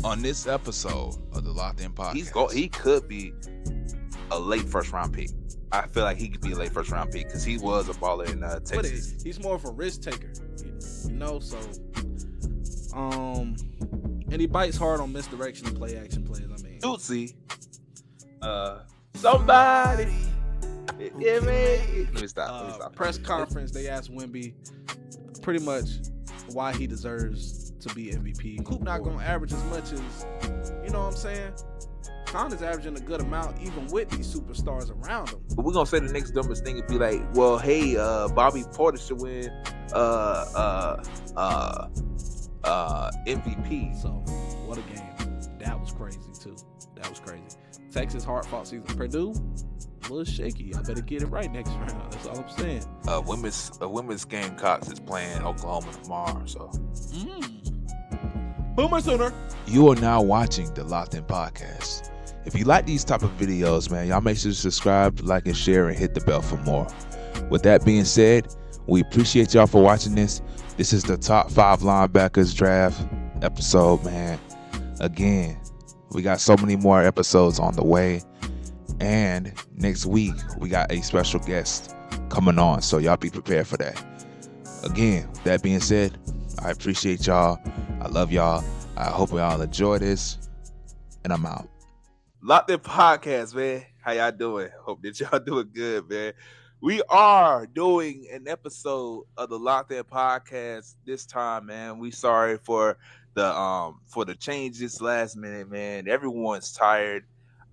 On this episode of the Locked In Podcast, He could be a late first round pick. I feel like he could be a late first round pick because he was a baller in Texas. He's more of a risk taker, So, and he bites hard on misdirection and play action plays. I mean, Tootsie, somebody. Yeah, man. Let me stop. Press conference, they asked Wemby pretty much why he deserves to be MVP. Coop not gonna average as much as, you know what I'm saying? Khan is averaging a good amount even with these superstars around him. But we're gonna say the next dumbest thing and be like, well, hey, Bobby Porter should win MVP. So what a game. That was crazy too. That was crazy. Texas hard fought season. Purdue, a little shaky. I better get it right next round. That's all I'm saying. Women's Gamecocks is playing Oklahoma tomorrow. So Boomer Sooner. you are now watching the Locked In Podcast. If you like these type of videos, man, y'all make sure to subscribe, like, and share, and hit the bell for more. With that being said, we appreciate y'all for watching this. This is the top 5 linebackers draft episode, man. Again, we got so many more episodes on the way. And next week, we got a special guest coming on. So y'all be prepared for that. Again, with that being said, I appreciate y'all. I love y'all. I hope y'all enjoy this. And I'm out. Locked In Podcast, man. How y'all doing? Hope that y'all doing good, man. We are doing an episode of the Locked In Podcast this time, man. We sorry for the changes last minute, man. Everyone's tired.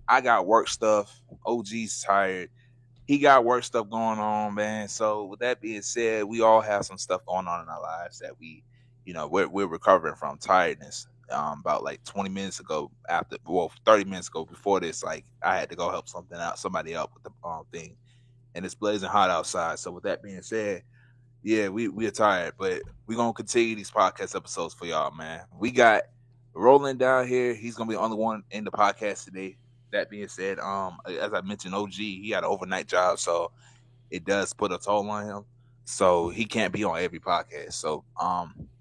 I got work stuff. OG's tired. He got work stuff going on, man. So with that being said, we all have some stuff going on in our lives that we're recovering from tiredness. About like 20 minutes ago, 30 minutes ago before this, like I had to go help somebody out with the thing, and it's blazing hot outside. So with that being said, yeah, we are tired, but we're gonna continue these podcast episodes for y'all, man. We got Roland down here. He's gonna be the only one in the podcast today. That being said, as I mentioned, OG, he had an overnight job, so it does put a toll on him. So he can't be on every podcast. So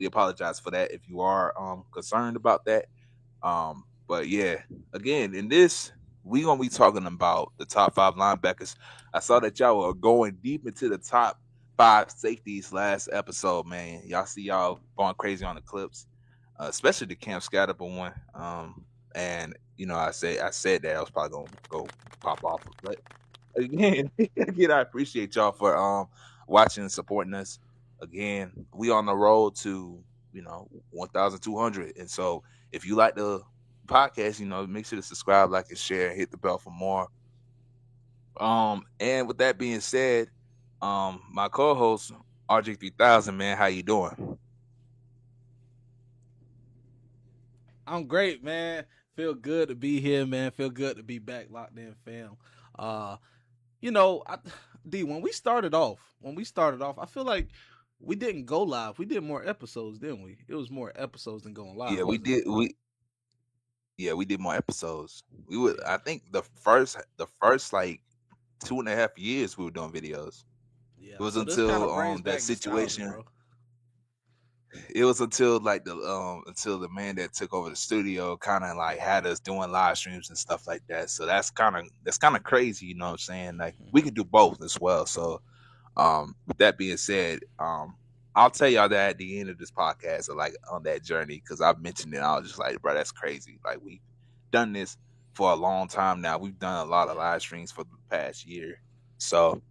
we apologize for that if you are concerned about that. But yeah, again, in this, we gonna be talking about the top 5 linebackers. I saw that y'all were going deep into the top 5 safeties last episode, man. Y'all see y'all going crazy on the clips, especially the Cam Scatterbo one. And I said that I was probably gonna go pop off, but again, I appreciate y'all for watching and supporting us. Again, we on the road to 1,200, and so if you like the podcast, make sure to subscribe, like, and share, and hit the bell for more. And with that being said, my co-host RJ3000, man, how you doing? I'm great, man. Feel good to be here, man. Feel good to be back, Locked In fam. D, when we started off, I feel like we didn't go live. We did more episodes, didn't we? It was more episodes than going live. Yeah, we did. We did more episodes. We would. I think the first like 2.5 years we were doing videos. Yeah, it was so until that situation. It was until like until the man that took over the studio kind of like had us doing live streams and stuff like that. So that's kind of crazy, you know what I'm saying? Like we could do both as well. So with that being said, I'll tell y'all that at the end of this podcast, or like on that journey, because I've mentioned it. I was just like, bro, that's crazy. Like we've done this for a long time now. We've done a lot of live streams for the past year. So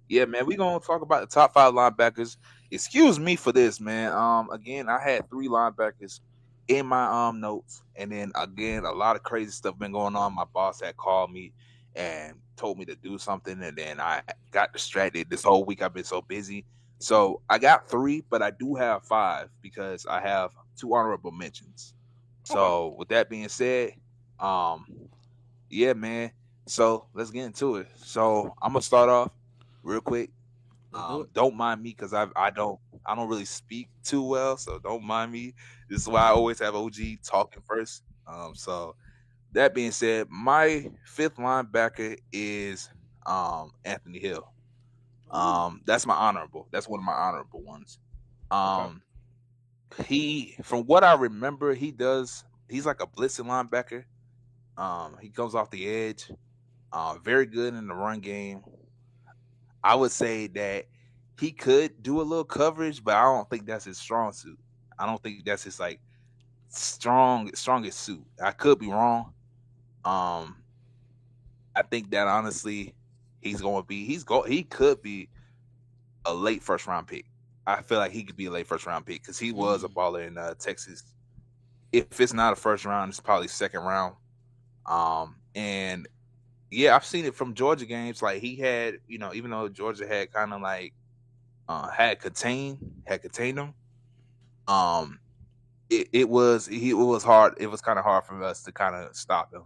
yeah, man, we're gonna talk about the top 5 linebackers. Excuse me for this, man. Again, I had 3 linebackers in my notes, and then again, a lot of crazy stuff been going on. My boss had called me and told me to do something, and then I got distracted. This whole week I've been so busy. So I got 3, but I do have 5 because I have 2 honorable mentions. So with that being said, yeah, man. So let's get into it. So I'm gonna start off real quick. Don't mind me because I don't really speak too well, so don't mind me. This is why I always have OG talking first. So that being said, my 5th linebacker is Anthony Hill. That's my honorable. That's one of my honorable ones. He, from what I remember, he does he's like a blitzing linebacker. He comes off the edge. Very good in the run game. I would say that he could do a little coverage, but I don't think that's his strong suit. I don't think that's his like strongest suit. I could be wrong. Um, I think that honestly, he could be a late first round pick. I feel like he could be a late first round pick because he was a baller in Texas. If it's not a first round, it's probably second round. And yeah, I've seen it from Georgia games. Like he had, even though Georgia had kind of like had contained him. It was hard. It was kind of hard for us to kind of stop him.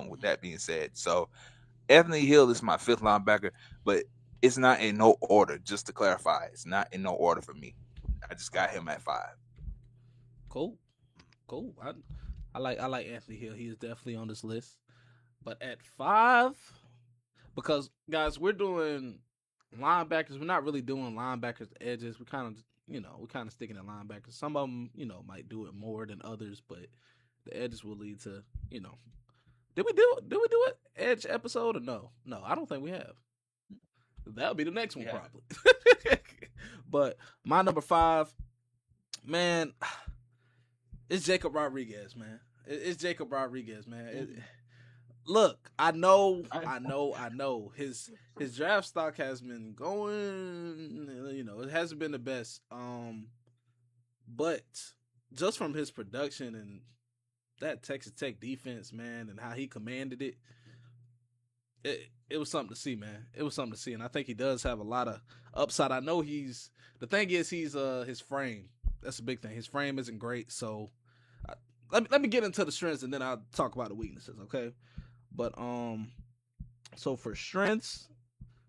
With that being said, so Anthony Hill is my fifth linebacker, but it's not in no order. Just to clarify, it's not in no order for me. I just got him at 5. Cool. I like Anthony Hill. He is definitely on this list. But at 5, because guys, we're doing linebackers. We're not really doing linebackers edges. We kind of sticking at linebackers. Some of them, might do it more than others, but the edges will lead to, Did we do it edge episode or no? No, I don't think we have. That'll be the next one probably. But my number 5, man, it's Jacob Rodriguez, man. It's Jacob Rodriguez, man. Look, I know. His draft stock has been going. It hasn't been the best. But just from his production and that Texas Tech defense, man, and how he commanded it, it was something to see, man. It was something to see, and I think he does have a lot of upside. I know he's his frame. That's a big thing. His frame isn't great, so let me get into the strengths and then I'll talk about the weaknesses, okay? But so for strengths,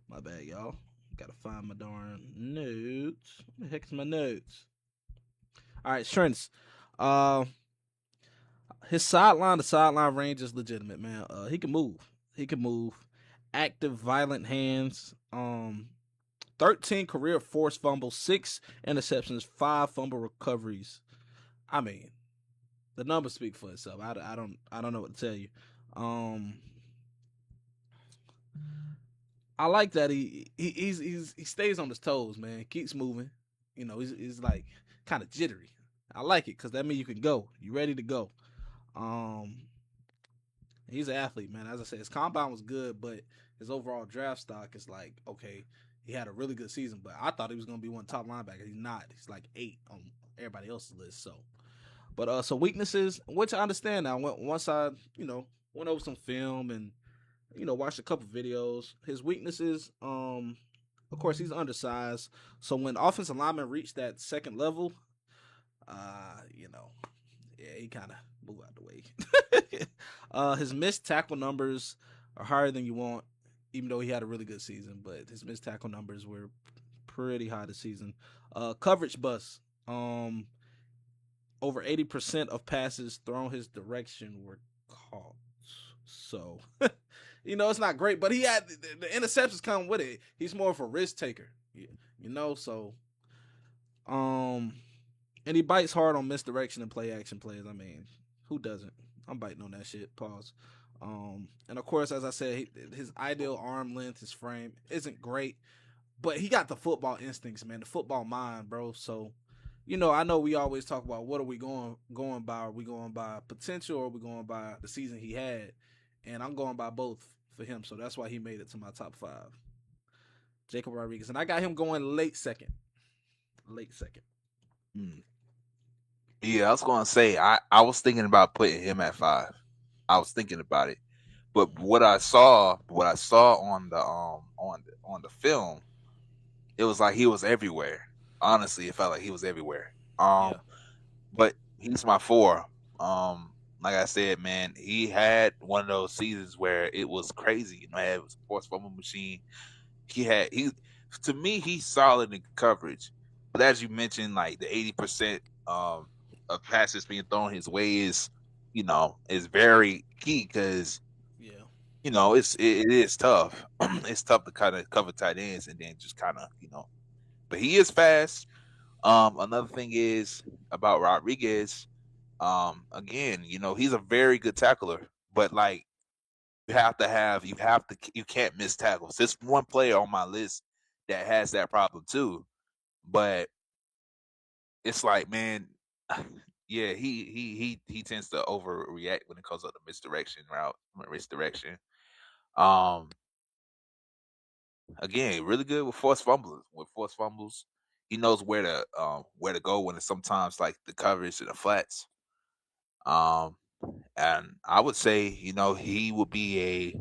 my bad, y'all. Gotta find my darn notes. Where the heck is my notes? All right, strengths. His sideline to sideline range is legitimate, man. He can move. Active, violent hands. 13 career forced fumbles, 6 interceptions, 5 fumble recoveries. I mean, the numbers speak for itself. I don't know what to tell you. I like that he stays on his toes, man. He keeps moving. He's like kind of jittery. I like it because that means you can go. You ready to go. He's an athlete, man. As I said, his combine was good, but his overall draft stock is like, okay, he had a really good season, but I thought he was gonna be one of the top linebackers. He's not. He's like 8 on everybody else's list. So weaknesses, which I understand now. Once I went over some film and watched a couple videos. His weaknesses, of course, he's undersized. So when offensive linemen reach that second level, he kind of move out the way. His missed tackle numbers are higher than you want, even though he had a really good season. But his missed tackle numbers were pretty high this season. Coverage bust. Over 80% of passes thrown his direction were caught. So, it's not great, but he had the interceptions come with it. He's more of a risk taker, so, and he bites hard on misdirection and play action plays. I mean, who doesn't? I'm biting on that shit. Pause. And of course, as I said, his ideal arm length, his frame isn't great, but he got the football instincts, man, the football mind, bro. So, I know we always talk about what are we going by? Are we going by potential or are we going by the season he had? And I'm going by both for him, so that's why he made it to my top 5. Jacob Rodriguez, and I got him going late second. Yeah, I was gonna say I was thinking about putting him at 5. I was thinking about it, but what I saw on the film, it was like he was everywhere. Honestly, it felt like he was everywhere. But he's my 4. Like I said, man, he had one of those seasons where it was crazy. It was a forced fumble machine. To me, he's solid in coverage. But as you mentioned, like the 80% of passes being thrown his way is very key because it is tough. It's tough to kind of cover tight ends and then just kind of but he is fast. Another thing is about Rodriguez. Again, he's a very good tackler, but like you can't miss tackles. There's one player on my list that has that problem too, but it's like, man, yeah, he tends to overreact when it comes to the misdirection. Um, Again, really good with forced fumbles. He knows where to go when it's sometimes like the coverage and the flats. Um, and I would say, he would be a.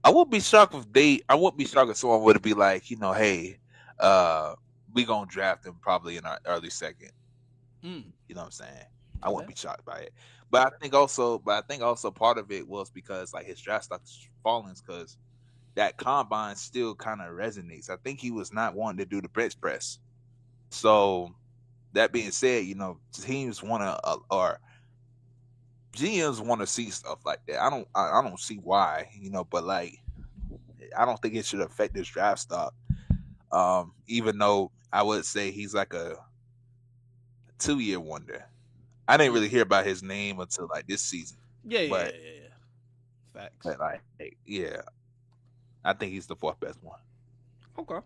I wouldn't be shocked if I wouldn't be shocked if someone would be like, hey, uh, we gonna draft him probably in our early second. Mm, You know what I'm saying? I wouldn't okay. be shocked by it. But I think also part of it was because like his draft stock is falling because that combine still kind of resonates. I think he was not wanting to do the bench press. So that being said, teams want to or GMs want to see stuff like that. I don't see why, but like I don't think it should affect his draft stock. Even though I would say he's like a 2-year wonder. I didn't Mm. really hear about his name until like this season, Yeah, yeah, but yeah, yeah, yeah. Facts. but like yeah, I think he's the fourth best one. Okay.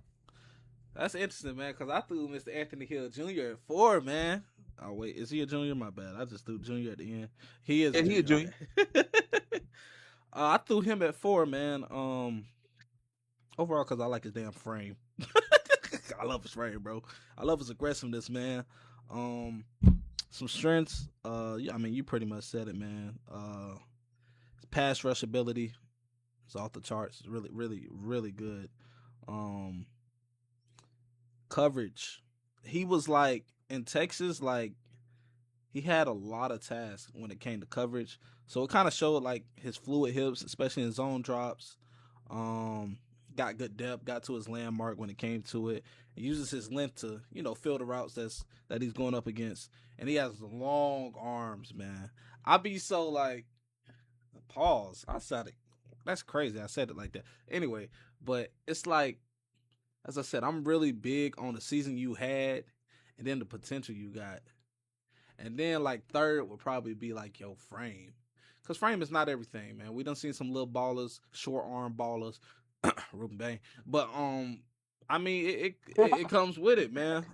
That's interesting, man, because I threw Mr. Anthony Hill Jr. at 4, man. Oh, wait. Is he a junior? My bad. I just threw junior at the end. He is a Yeah, he a junior. junior. Okay. I threw him at 4, man. Overall, because I like his damn frame. I love his frame, bro. I love his aggressiveness, man. Um, some strengths. Yeah, I mean, you pretty much said it, man. His pass rush ability is off the charts. It's really, really, really good. Um, Coverage. He was like in Texas, like he had a lot of tasks when it came to coverage. So it kind of showed like his fluid hips, especially in zone drops. Um, got good depth, got to his landmark when it came to it. He uses his length to, fill the routes that he's going up against. And he has long arms, man. I be so like pause. I said it. That's crazy. I said it like that. Anyway, but it's like as I said, I'm really big on the season you had and then the potential you got. And then like third would probably be like your frame. Cause frame is not everything, man. We done seen some little ballers, short arm ballers, Ruben Bang. But I mean it comes with it, man.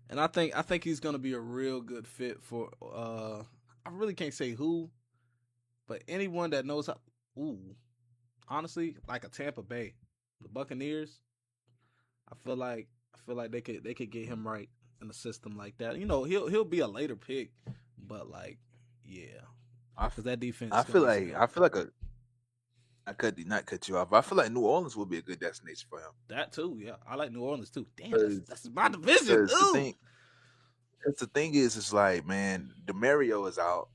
And I think he's gonna be a real good fit for I really can't say who, but anyone that knows how ooh, honestly, like a Tampa Bay. The Buccaneers, I feel like they could get him right in the system like that. He'll be a later pick, but like, yeah, I, because that defense I is gonna feel be like scary. I feel like a I could not cut you off. I feel like New Orleans would be a good destination for him That too, yeah. I like New Orleans too. Damn, that's because that's my division. because the Ooh. thing because the thing is, it's like, man, Demario is out,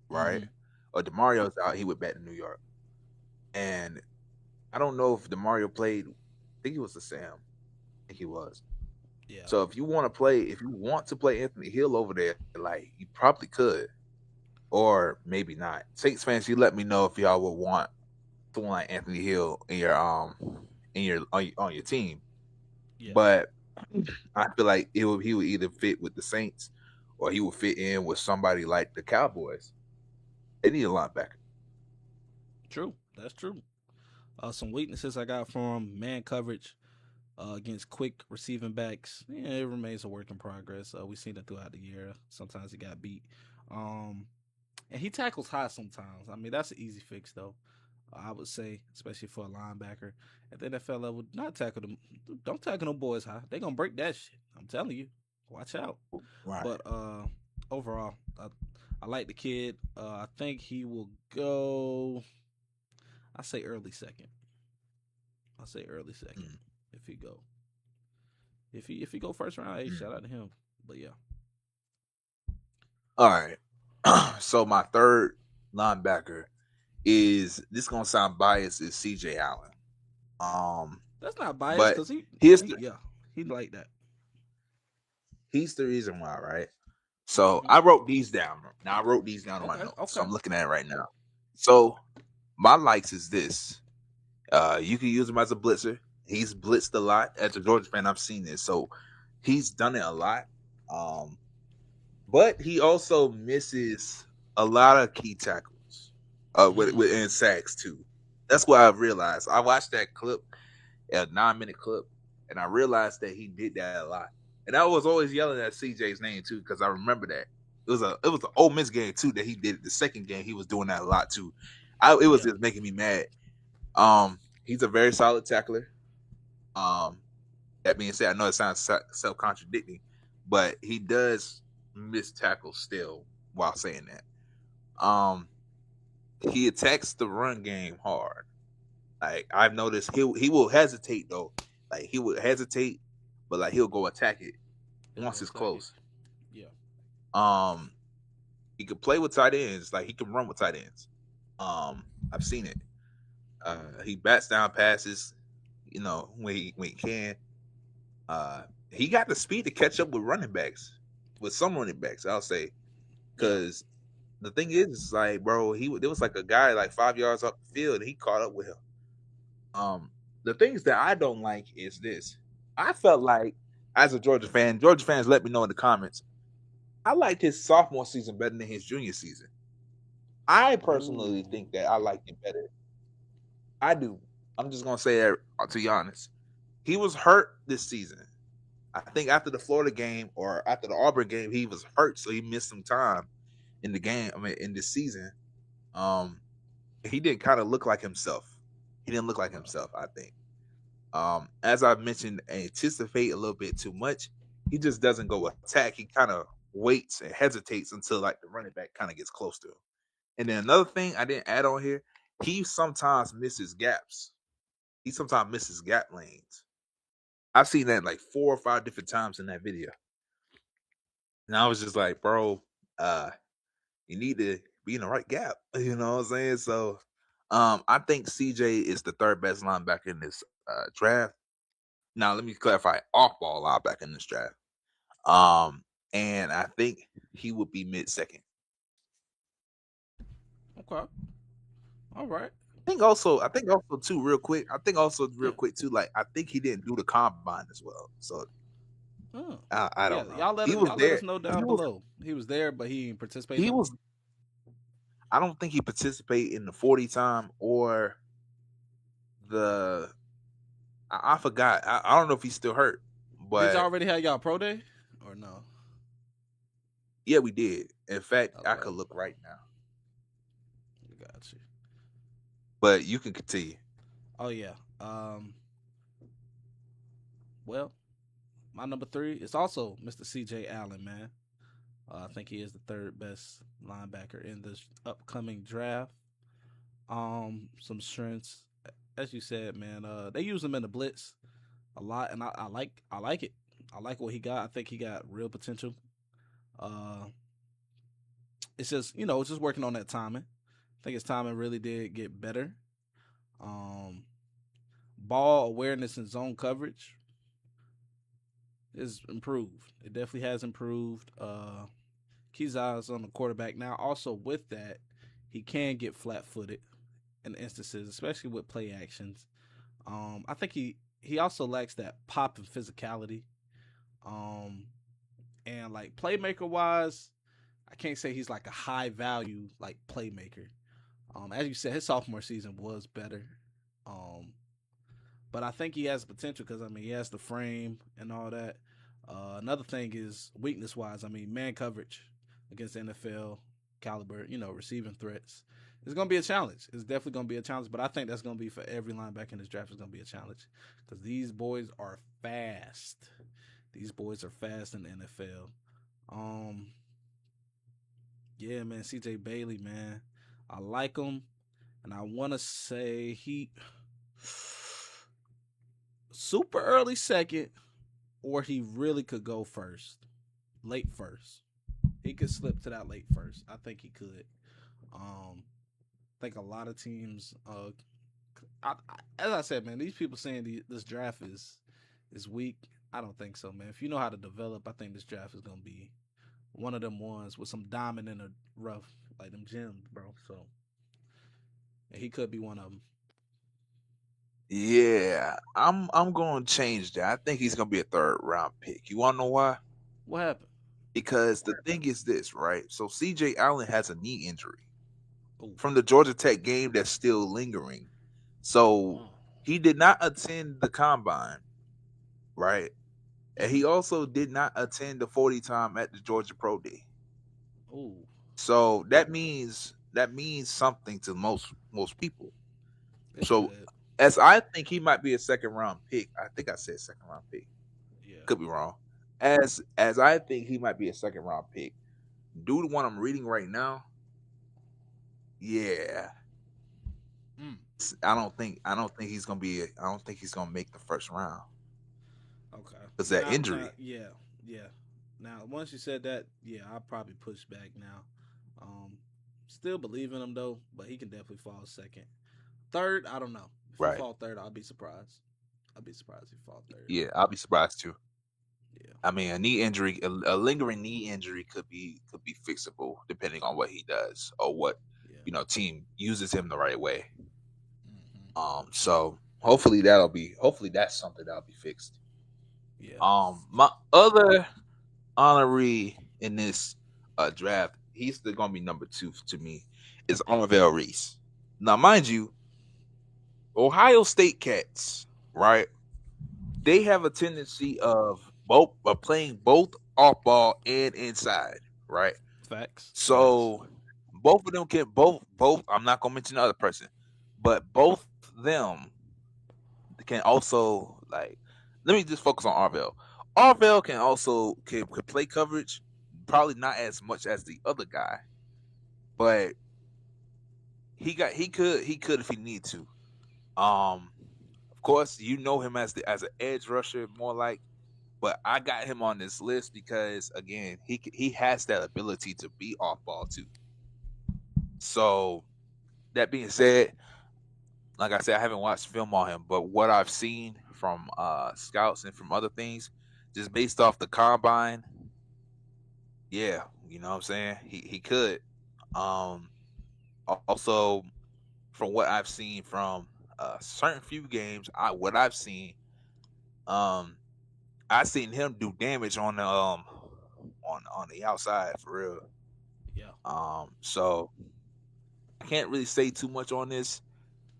right? Mm-hmm. Or Demario's out. He went back to New York, and I don't know if Demario played. I think he was the Sam. I think he was. Yeah. So if you want to play Anthony Hill over there, like you probably could, or maybe not. Saints fans, you let me know if y'all would want someone like Anthony Hill on your team. Yeah. But I feel like he would either fit with the Saints or he would fit in with somebody like the Cowboys. They need a linebacker. True. That's true. Some weaknesses I got from man coverage against quick receiving backs. Yeah, it remains a work in progress. We've seen it throughout the year. Sometimes he got beat. Um, And he tackles high sometimes. I mean, that's an easy fix though. I would say, especially for a linebacker at the NFL level, not tackle them. Don't tackle them boys high. They gonna break that shit. I'm telling you. Watch out. Right. But overall, I like the kid. I think he will go. I say early second. I say early second Mm, if he go. If he go first round, hey, mm. shout out to him. But yeah. All right. So my third linebacker is this gonna sound biased is CJ Allen. Um, That's not biased but because he, here's he the yeah, he like that. he's the reason why, right? So Mm-hmm. I wrote these down. Now I wrote these down in my Okay, notes. So okay. I'm looking at it right now. So my likes is this. You can use him as a blitzer. He's blitzed a lot. As a Georgia fan, I've seen this. So he's done it a lot. Um, but he also misses a lot of key tackles, and sacks too. That's what I've realized. I watched that clip, a 9-minute clip, and I realized that he did that a lot. And I was always yelling at CJ's name too because I remember that it was an Ole Miss game too that he did it. The second game he was doing that a lot too. It was just making me mad. He's a very solid tackler. Um, that being said, I know it sounds self contradicting, but he does miss tackles still while saying that. He attacks the run game hard. Like I've noticed, he will hesitate though. Like he would hesitate, but like he'll go attack it once it's close. Yeah. He could play with tight ends. Like he can run with tight ends. I've seen it. He bats down passes, when he can. He got the speed to catch up with running backs, with some running backs, I'll say. Because the thing is, like, bro, there was like a guy like 5 yards up the field, and he caught up with him. The things that I don't like is this. I felt like, as a Georgia fans let me know in the comments, I liked his sophomore season better than his junior season. I personally think that I liked it better. I do. I'm just gonna say that, to be honest. He was hurt this season. I think after the Florida game or after the Auburn game, he was hurt, so he missed some time in the game. I mean, in this season, he didn't kind of look like himself. He didn't look like himself, I think. As I mentioned, anticipate a little bit too much. He just doesn't go attack. He kind of waits and hesitates until like the running back kind of gets close to him. And then another thing I didn't add on here, he sometimes misses gaps. He sometimes misses gap lanes. I've seen that like 4 or 5 different times in that video. And I was just like, bro, you need to be in the right gap. You know what I'm saying? So I think CJ is the third best linebacker in this draft. Now let me clarify, off ball linebacker in this draft. And I think he would be mid-second. Okay. All right. I think also too, real quick. Quick too. Like I think he didn't do the combine as well. So I don't know. Y'all let us know down below. He was there, but he didn't participate. I don't think he participated in the 40 time or the. I forgot. I don't know if he's still hurt. But did you already have y'all pro day or no? Yeah, we did. In fact, I could look right now. Got you. But you can continue. Oh yeah. Well, my number 3 is also Mr. CJ Allen, man. I think he is the third best linebacker in this upcoming draft. Some strengths, as you said, man. They use him in the blitz a lot, and I like it. I like what he got. I think he got real potential. It's just it's just working on that timing. I think his timing really did get better. Ball awareness and zone coverage is improved. It definitely has improved. Keys eyes on the quarterback now. Also, with that, he can get flat-footed in instances, especially with play actions. I think he also lacks that pop and physicality. And like playmaker wise, I can't say he's like a high value like playmaker. As you said, his sophomore season was better. But I think he has potential because he has the frame and all that. Another thing is weakness wise. Man coverage against NFL caliber, receiving threats. It's going to be a challenge. It's definitely going to be a challenge, but I think that's going to be for every linebacker in this draft. Is going to be a challenge because these boys are fast. These boys are fast in the NFL. Yeah, man, CJ Bailey, man, I like him, and I want to say he super early second, or he really could go late first. He could slip to that late first. I think he could. I think a lot of teams. As I said, man, these people saying this draft is weak. I don't think so, man. If you know how to develop, I think this draft is gonna be one of them ones with some diamond in the rough, like them gems, bro. So he could be one of them. Yeah, I'm going to change that. I think he's going to be a third round pick. You want to know why? What happened? Because the thing is this, right? So CJ Allen has a knee injury Oh, from the Georgia Tech game that's still lingering. So oh, he did not attend the combine, right? And mm-hmm. he also did not attend the 40 time at the Georgia Pro Day. Oh, So that means something to most people. it So should. as I think he might be a second round pick. I think I said second round pick. Yeah. Could be wrong. As I think he might be a second round pick. Due to what I'm reading right now, yeah. Mm. I don't think he's gonna be. I don't think he's gonna make the first round Okay. because that Now, injury. yeah, yeah. Now, once you said that, yeah, I'll probably push back now. Um, Still believe in him though, but he can definitely fall second. Third, I don't know. If he Right. fall third, I'll be surprised. I'll be surprised if he fall third. Yeah, I'll be surprised too. Yeah, I mean, a knee injury, a lingering knee injury could be fixable depending on what he does or what yeah. team uses him the right way. Hmm. So hopefully that's something that'll be fixed. Yeah. My other honoree in this draft, he's still gonna be number 2 to me, is Arvell Reese. Now, mind you, Ohio State cats, right? They have a tendency of playing both off ball and inside, right? Facts. Facts. So both of them can both. I'm not gonna mention the other person, but both them can also like. Let me just focus on Arvell. Arvell can play coverage, probably not as much as the other guy, but he could if he need to. Of course, you know him as an edge rusher, more like. But I got him on this list because again, he has that ability to be off ball too. So that being said, like I said, I haven't watched film on him, but what I've seen from scouts and from other things, just based off the combine, yeah, you know what I'm saying? He could. Um Also from what I've seen from certain few games, what I've seen, um I seen him do damage on the on the outside for real. Yeah. So I can't really say too much on this,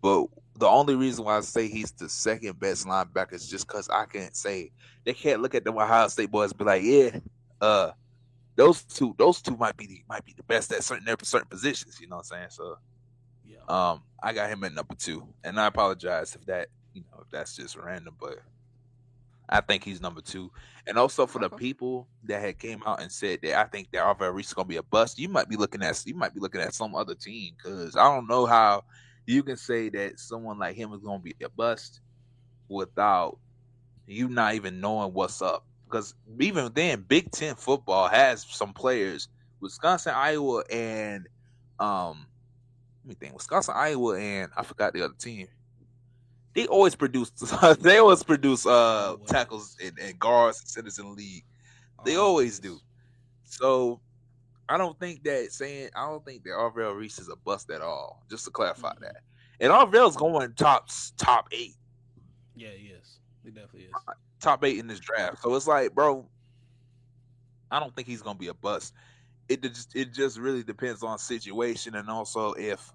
but the only reason why I say he's the second best linebacker is just because I can't say they can't look at the Ohio State boys and be like, yeah, uh, those two might be the best at certain positions. You know what I'm saying? So Yeah. I got him at number 2, and I apologize if if that's just random, but I think he's number 2. And also for the Okay. people that had came out and said that I think that Alvaro Reese is gonna be a bust, you might be looking at some other team because I don't know how you can say that someone like him is gonna be a bust without you not even knowing what's up. Because even then, Big Ten football has some players. Wisconsin, Iowa, and let me think. Wisconsin, Iowa, and I forgot the other team. They always produce. They always produce tackles Always. and guards and centers in the league. They always do. Always. So I don't think that Arvell Reese is a bust at all. Just to clarify Mm-mm. that. And Arvell's going top 8, Yeah, he is. He definitely is. top 8 in this draft. So it's like, bro, I don't think he's gonna be a bust. It just really depends on situation and also if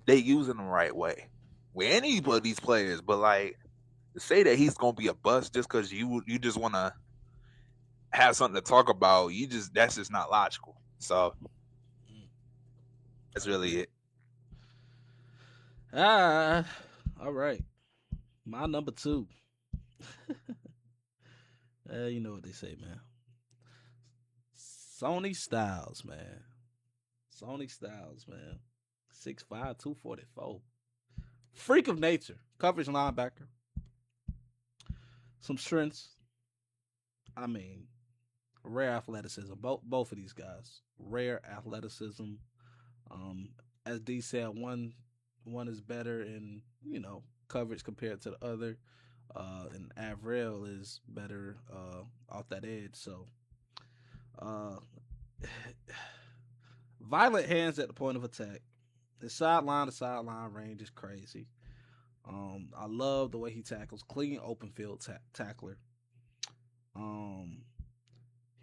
they using him the right way with any Yeah. of these players. But like to say that he's gonna be a bust just because you just want to have something to talk about, that's just not logical. So Mm, that's I really agree. it. Ah, all right. My number two. You know what they say, man. Sony Styles, man. Sony Styles, man. 6'5", 244. Freak of nature. Coverage linebacker. Some strengths. I mean, rare athleticism. Both of these guys. Rare athleticism. Um, as D said, one is better in, coverage compared to the other. And Avril is better off that edge. So uh violent hands at the point of attack. His sideline to sideline range is crazy. I love the way he tackles, clean open field tackler. Um,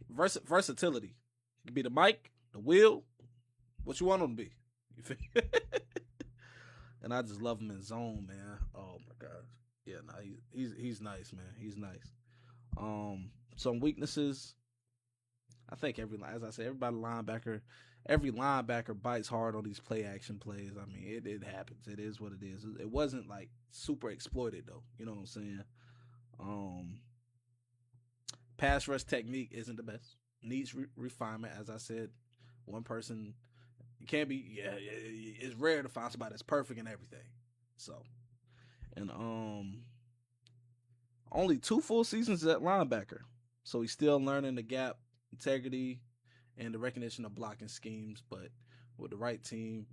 Versatility. It could be the mic, the wheel, what you want him to be. You feel? And I just love him in zone, man. Oh my god. Yeah, nah, he's nice, man. He's nice. Some weaknesses. I think as I said, every linebacker bites hard on these play action plays. I mean, it happens. It is what it is. It wasn't like super exploited though. You know what I'm saying? Pass rush technique isn't the best. Needs refinement. As I said, one person, it can't be. Yeah, it's rare to find somebody that's perfect in everything. So, and only 2 full seasons at linebacker, so he's still learning the gap, integrity, and the recognition of blocking schemes. But with the right team,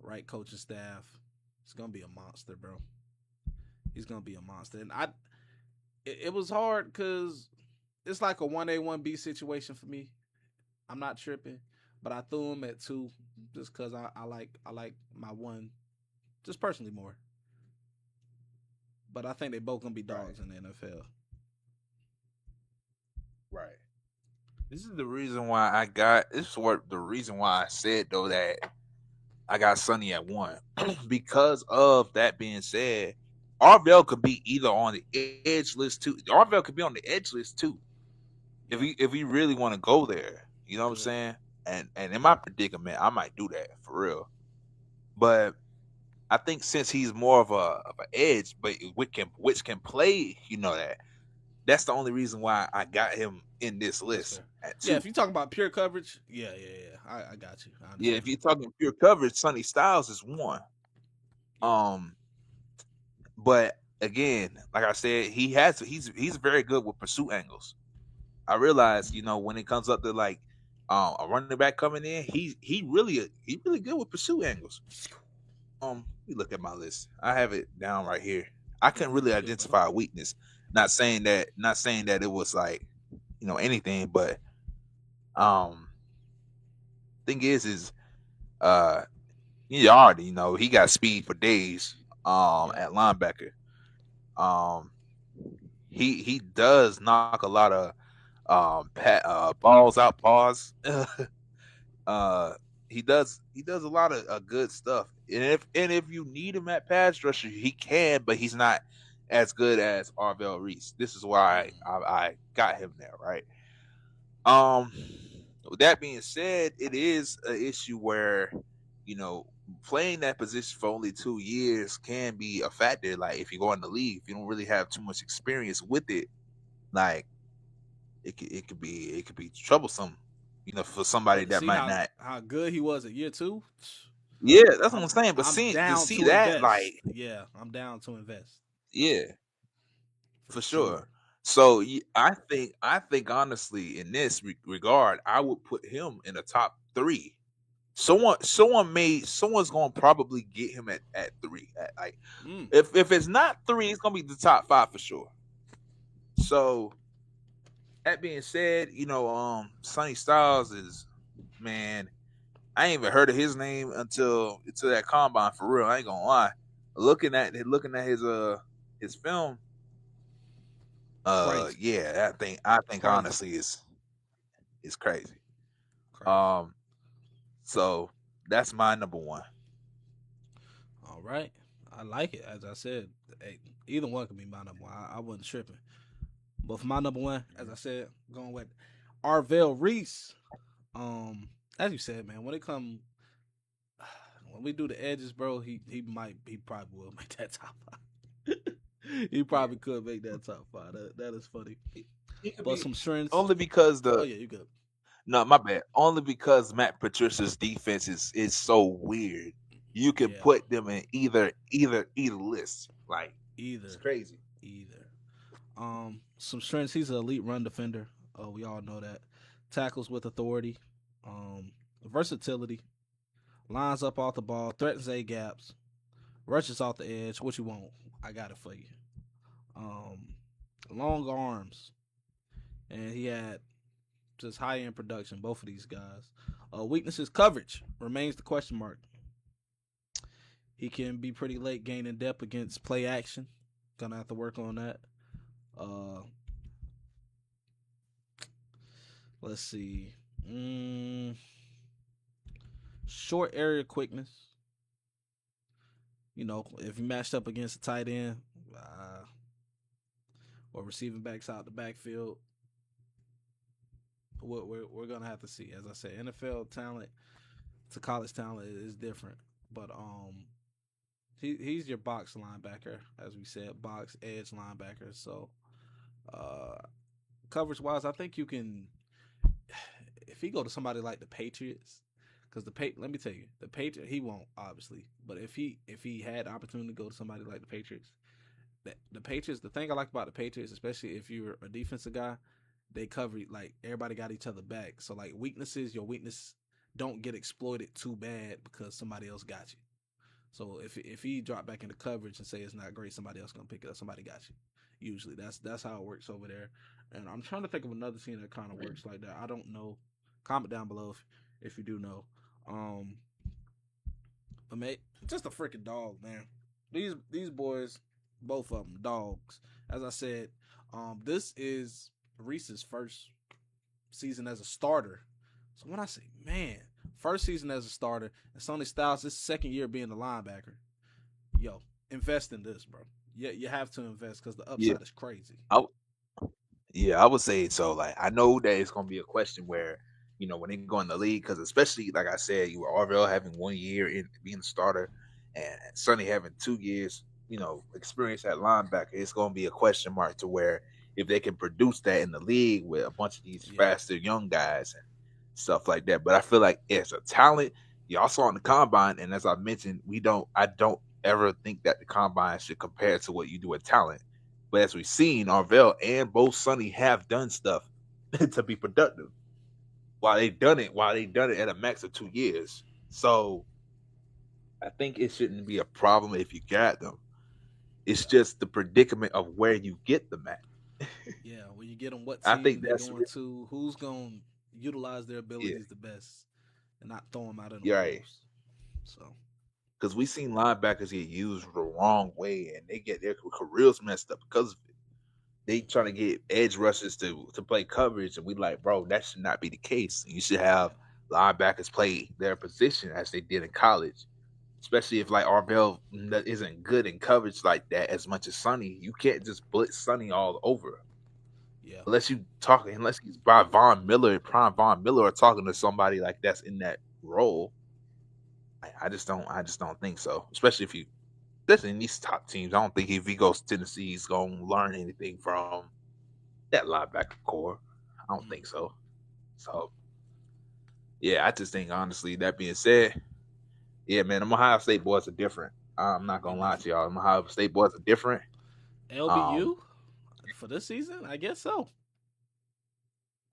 right coaching staff, it's gonna be a monster, bro. He's gonna be a monster. And it was hard because it's like a 1A 1B situation for me. I'm not tripping, but I threw him at 2 just because I like my 1 just personally more. But I think they both gonna be dogs in the NFL. Right. This is the reason why I said though that I got Sonny at 1. Because of that being said, Arvell could be either on the edge list too. Arvell could be on the edge list too. If we really want to go there. You know what I'm saying? And in my predicament, I might do that for real. But I think since he's more of a edge, but which can play, that's the only reason why I got him in this list at 2. Yeah, if you're talking about pure coverage, yeah. I got you. Yeah, if you're talking pure coverage, Sonny Styles is 1. But again, like I said, he's very good with pursuit angles. I realize, when it comes up to like a running back coming in, he really good with pursuit angles. Let me look at my list. I have it down right here. I couldn't really identify a weakness. Not saying that it was like, anything, but thing is he already, he got speed for days at linebacker. He does knock a lot of balls out paws. He does a lot of good stuff. And if you need him at pass rusher, he can, but he's not as good as Arvell Reese. This is why I got him there, right? With that being said, it is an issue where, playing that position for only 2 years can be a factor. Like if you go in the league, if you don't really have too much experience with it, like it could be troublesome, for somebody that might not. How good he was at year 2. Yeah, that's what I'm saying. But see that, invest. like, yeah, I'm down to invest. Yeah, for sure. So I think honestly, in this regard, I would put him in the top 3. Someone's gonna probably get him at 3. If it's not 3, it's gonna be the top 5 for sure. So that being said, Sonny Styles is, man, I ain't even heard of his name until that combine for real. I ain't gonna lie. Looking at his film, yeah, I think honestly is crazy. So that's my number 1. All right, I like it. As I said, either one could be my number 1. I wasn't tripping. But for my number 1, as I said, going with Arvell Reese. As you said, man, when we do the edges, bro, he probably will make that top 5. He probably could make that top 5. That is funny. But some strengths. Only because oh yeah, you good. No, my bad. Only because Matt Patricia's defense is so weird. You can put them in either list. Like it's crazy. Either. Some strengths. He's an elite run defender. We all know that. Tackles with authority. Versatility. Lines up off the ball. Threatens A gaps. Rushes off the edge. What you want? I got it for you. Long arms. And he had just high end production. Both of these guys. Weaknesses. Coverage remains the question mark. He can be pretty late gaining depth against play action. Gonna have to work on that. Let's see. Mm, Short area quickness. If you matched up against a tight end uh, or receiving backs out the backfield, we're gonna have to see. As I said, NFL talent to college talent is different, but he's your box linebacker, as we said, box edge linebacker. So uh, coverage wise, I think you can. If he go to somebody like the Patriots, because let me tell you, the Patriots he won't obviously, but if he had the opportunity to go to somebody like the Patriots, the Patriots, the thing I like about the Patriots, especially if you're a defensive guy, they cover like everybody got each other back. So like your weakness don't get exploited too bad because somebody else got you. So if he drop back into coverage and say it's not great, somebody else gonna pick it up. Somebody got you. Usually that's how it works over there. And I'm trying to think of another team that kind of works like that. I don't know. Comment down below if you do know. Um, but mate, just a freaking dog, man. These boys, both of them, dogs. As I said, this is Reese's first season as a starter. So when I say, man, first season as a starter, and Sonny Styles, this second year being the linebacker, yo, invest in this, bro. Yeah, you have to invest because the Yeah, upside is crazy. I Yeah, I would say so. Like, I know that it's gonna be a question where, when they go in the league, because especially like I said, you were Arvell having 1 year in being a starter, and Sonny having 2 years, experience at linebacker. It's gonna be a question mark to where if they can produce that in the league with a bunch of these Yeah, faster young guys and stuff like that. But I feel like as a talent, you also on the combine, and as I mentioned, I don't ever think that the combine should compare to what you do at talent. But as we've seen, Arvell and both Sonny have done stuff to be productive. While they done it at a max of 2 years. So I think it shouldn't be a problem if you got them. It's yeah, just the predicament of where you get them at. yeah. When you get them, what I team think they that's going to? Who's going to utilize their yeah, abilities the best and not throw them out in the you're right. wolves? So Because we've seen linebackers get used the wrong way and they get their careers messed up because of it. They trying to get edge rushers to play coverage, and we like, bro, that should not be the case. You should yeah, have linebackers play their position as they did in college. Especially if like Arvell isn't good in coverage like that as much as Sonny. You can't just blitz Sonny all over yeah, unless he's by Von Miller, prime Von Miller, or talking to somebody like that's in that role. I just don't think so. Especially in these top teams. I don't think if he goes to Tennessee, he's gonna learn anything from that linebacker core. I don't think mm, so. So yeah, I just think honestly, that being said, yeah, man, them Ohio State boys are different. I'm not they gonna lie to different. y'all. Them Ohio State boys are different. Um, LBU for this season, I guess so.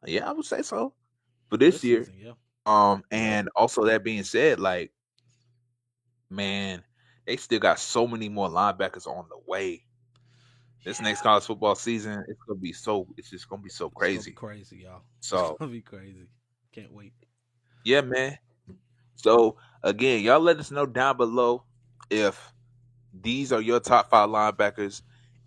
yeah, I would say so for For this this year. season, yeah, And also that being said, like, man, they still got so many more linebackers on the way. This next yeah. college football season, it's just gonna be so It's gonna be crazy. crazy, y'all. It's So gonna be crazy. Can't wait. yeah, man. So again, y'all let us know down below if these are your top five linebackers.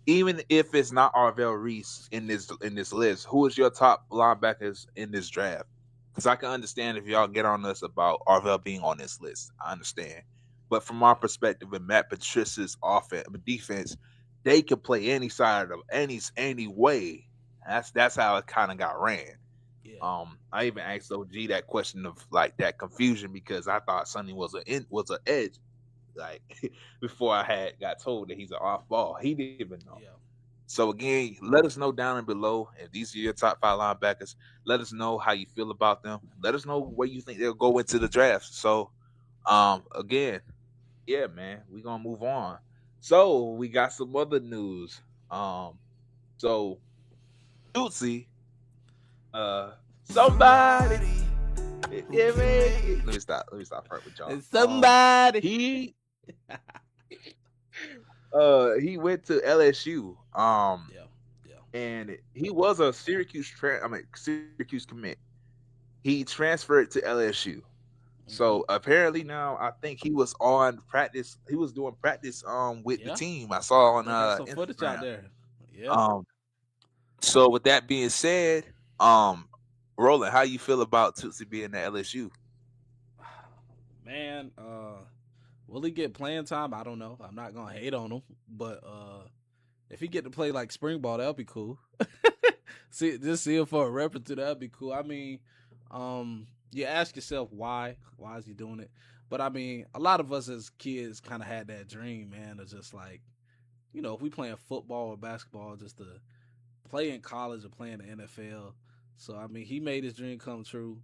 Even if it's not Arvell Reese in this list, who is your top linebackers in this draft? Because I can understand if y'all get on us about Arvell being on this list. I understand. But from our Yeah, perspective and Matt Patricia's offense defense, they could play any side of any way. That's how it kind of got ran. yeah, I even asked OG that question of like that confusion because I thought Sonny was an edge. Like before I had got told that he's an off ball, he didn't even know. yeah. So again, let us know down and below if these are your top five linebackers. Let us know how you feel about them. Let us know where you think they'll go into the draft. So again, yeah, man, we're gonna move on. So we got some other news. So Tootsie, somebody make it. Let me stop hurt with y'all. And somebody. He he went to LSU. Yeah, yeah. And he was a Syracuse commit. He transferred to LSU. Mm-hmm. So apparently now I think he was on practice. He was doing practice with the Yeah, team. I saw on they got some footage out Instagram. there. Yeah, Um so with that being said, um Roland, how you feel about Tootsie being at LSU? Man, will he get playing time? I don't know. I'm not gonna hate on him, but if he get to play like spring ball, that'll be cool. See him for a rep or two, that'd be cool. I mean, you ask yourself why is he doing it? But I mean, a lot of us as kids kind of had that dream, man, of just like, if we playing football or basketball, just to play in college or play in the NFL. So I mean, he made his dream come true.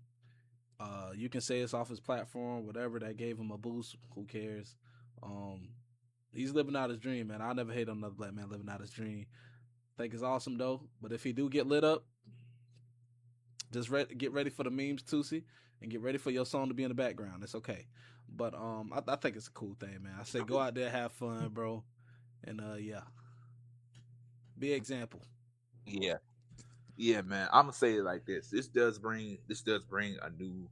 You can say it's off his platform, whatever that gave him a boost. Who cares? Um, he's living out his dream, man. I never hate on another black man living out his dream. Think it's awesome though. But if he do get lit up, just get ready for the memes, Tusi, and get ready for your song to be in the background. It's okay. But I think it's a cool thing, man. I say go out there, have fun, bro, and yeah, be an example. Yeah, yeah, man. I'm gonna say it like this. This does bring a new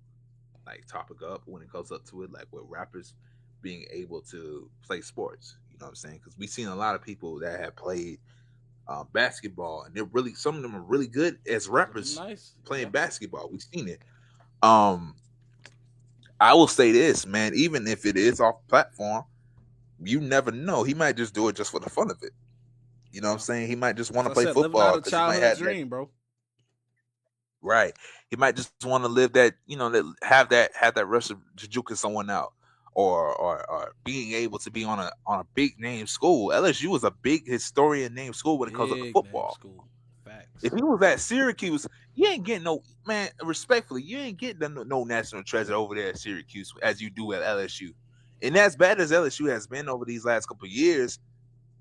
like topic up when it comes up to it, like with rappers being able to play sports. You know what I'm saying? Because we've seen a lot of people that have played basketball, and some of them are really good as rappers Nice, playing yeah. basketball. We've seen it. Um, I will say this, man. Even if it is off platform, you never know. He might just do it just for the fun of it. You know what I'm Yeah. saying? He might just want As to I play said, living out football a because he might childhood have that. dream, bro. Right. He might just want to live that, have that rush of juking someone out, or being able to be on a big name school. LSU is a big historian name school when it comes up to Big name football. school. Facts. If he was at Syracuse, you ain't getting no, man. Respectfully, you ain't getting no national treasure over there at Syracuse as you do at LSU. And as bad as LSU has been over these last couple of years,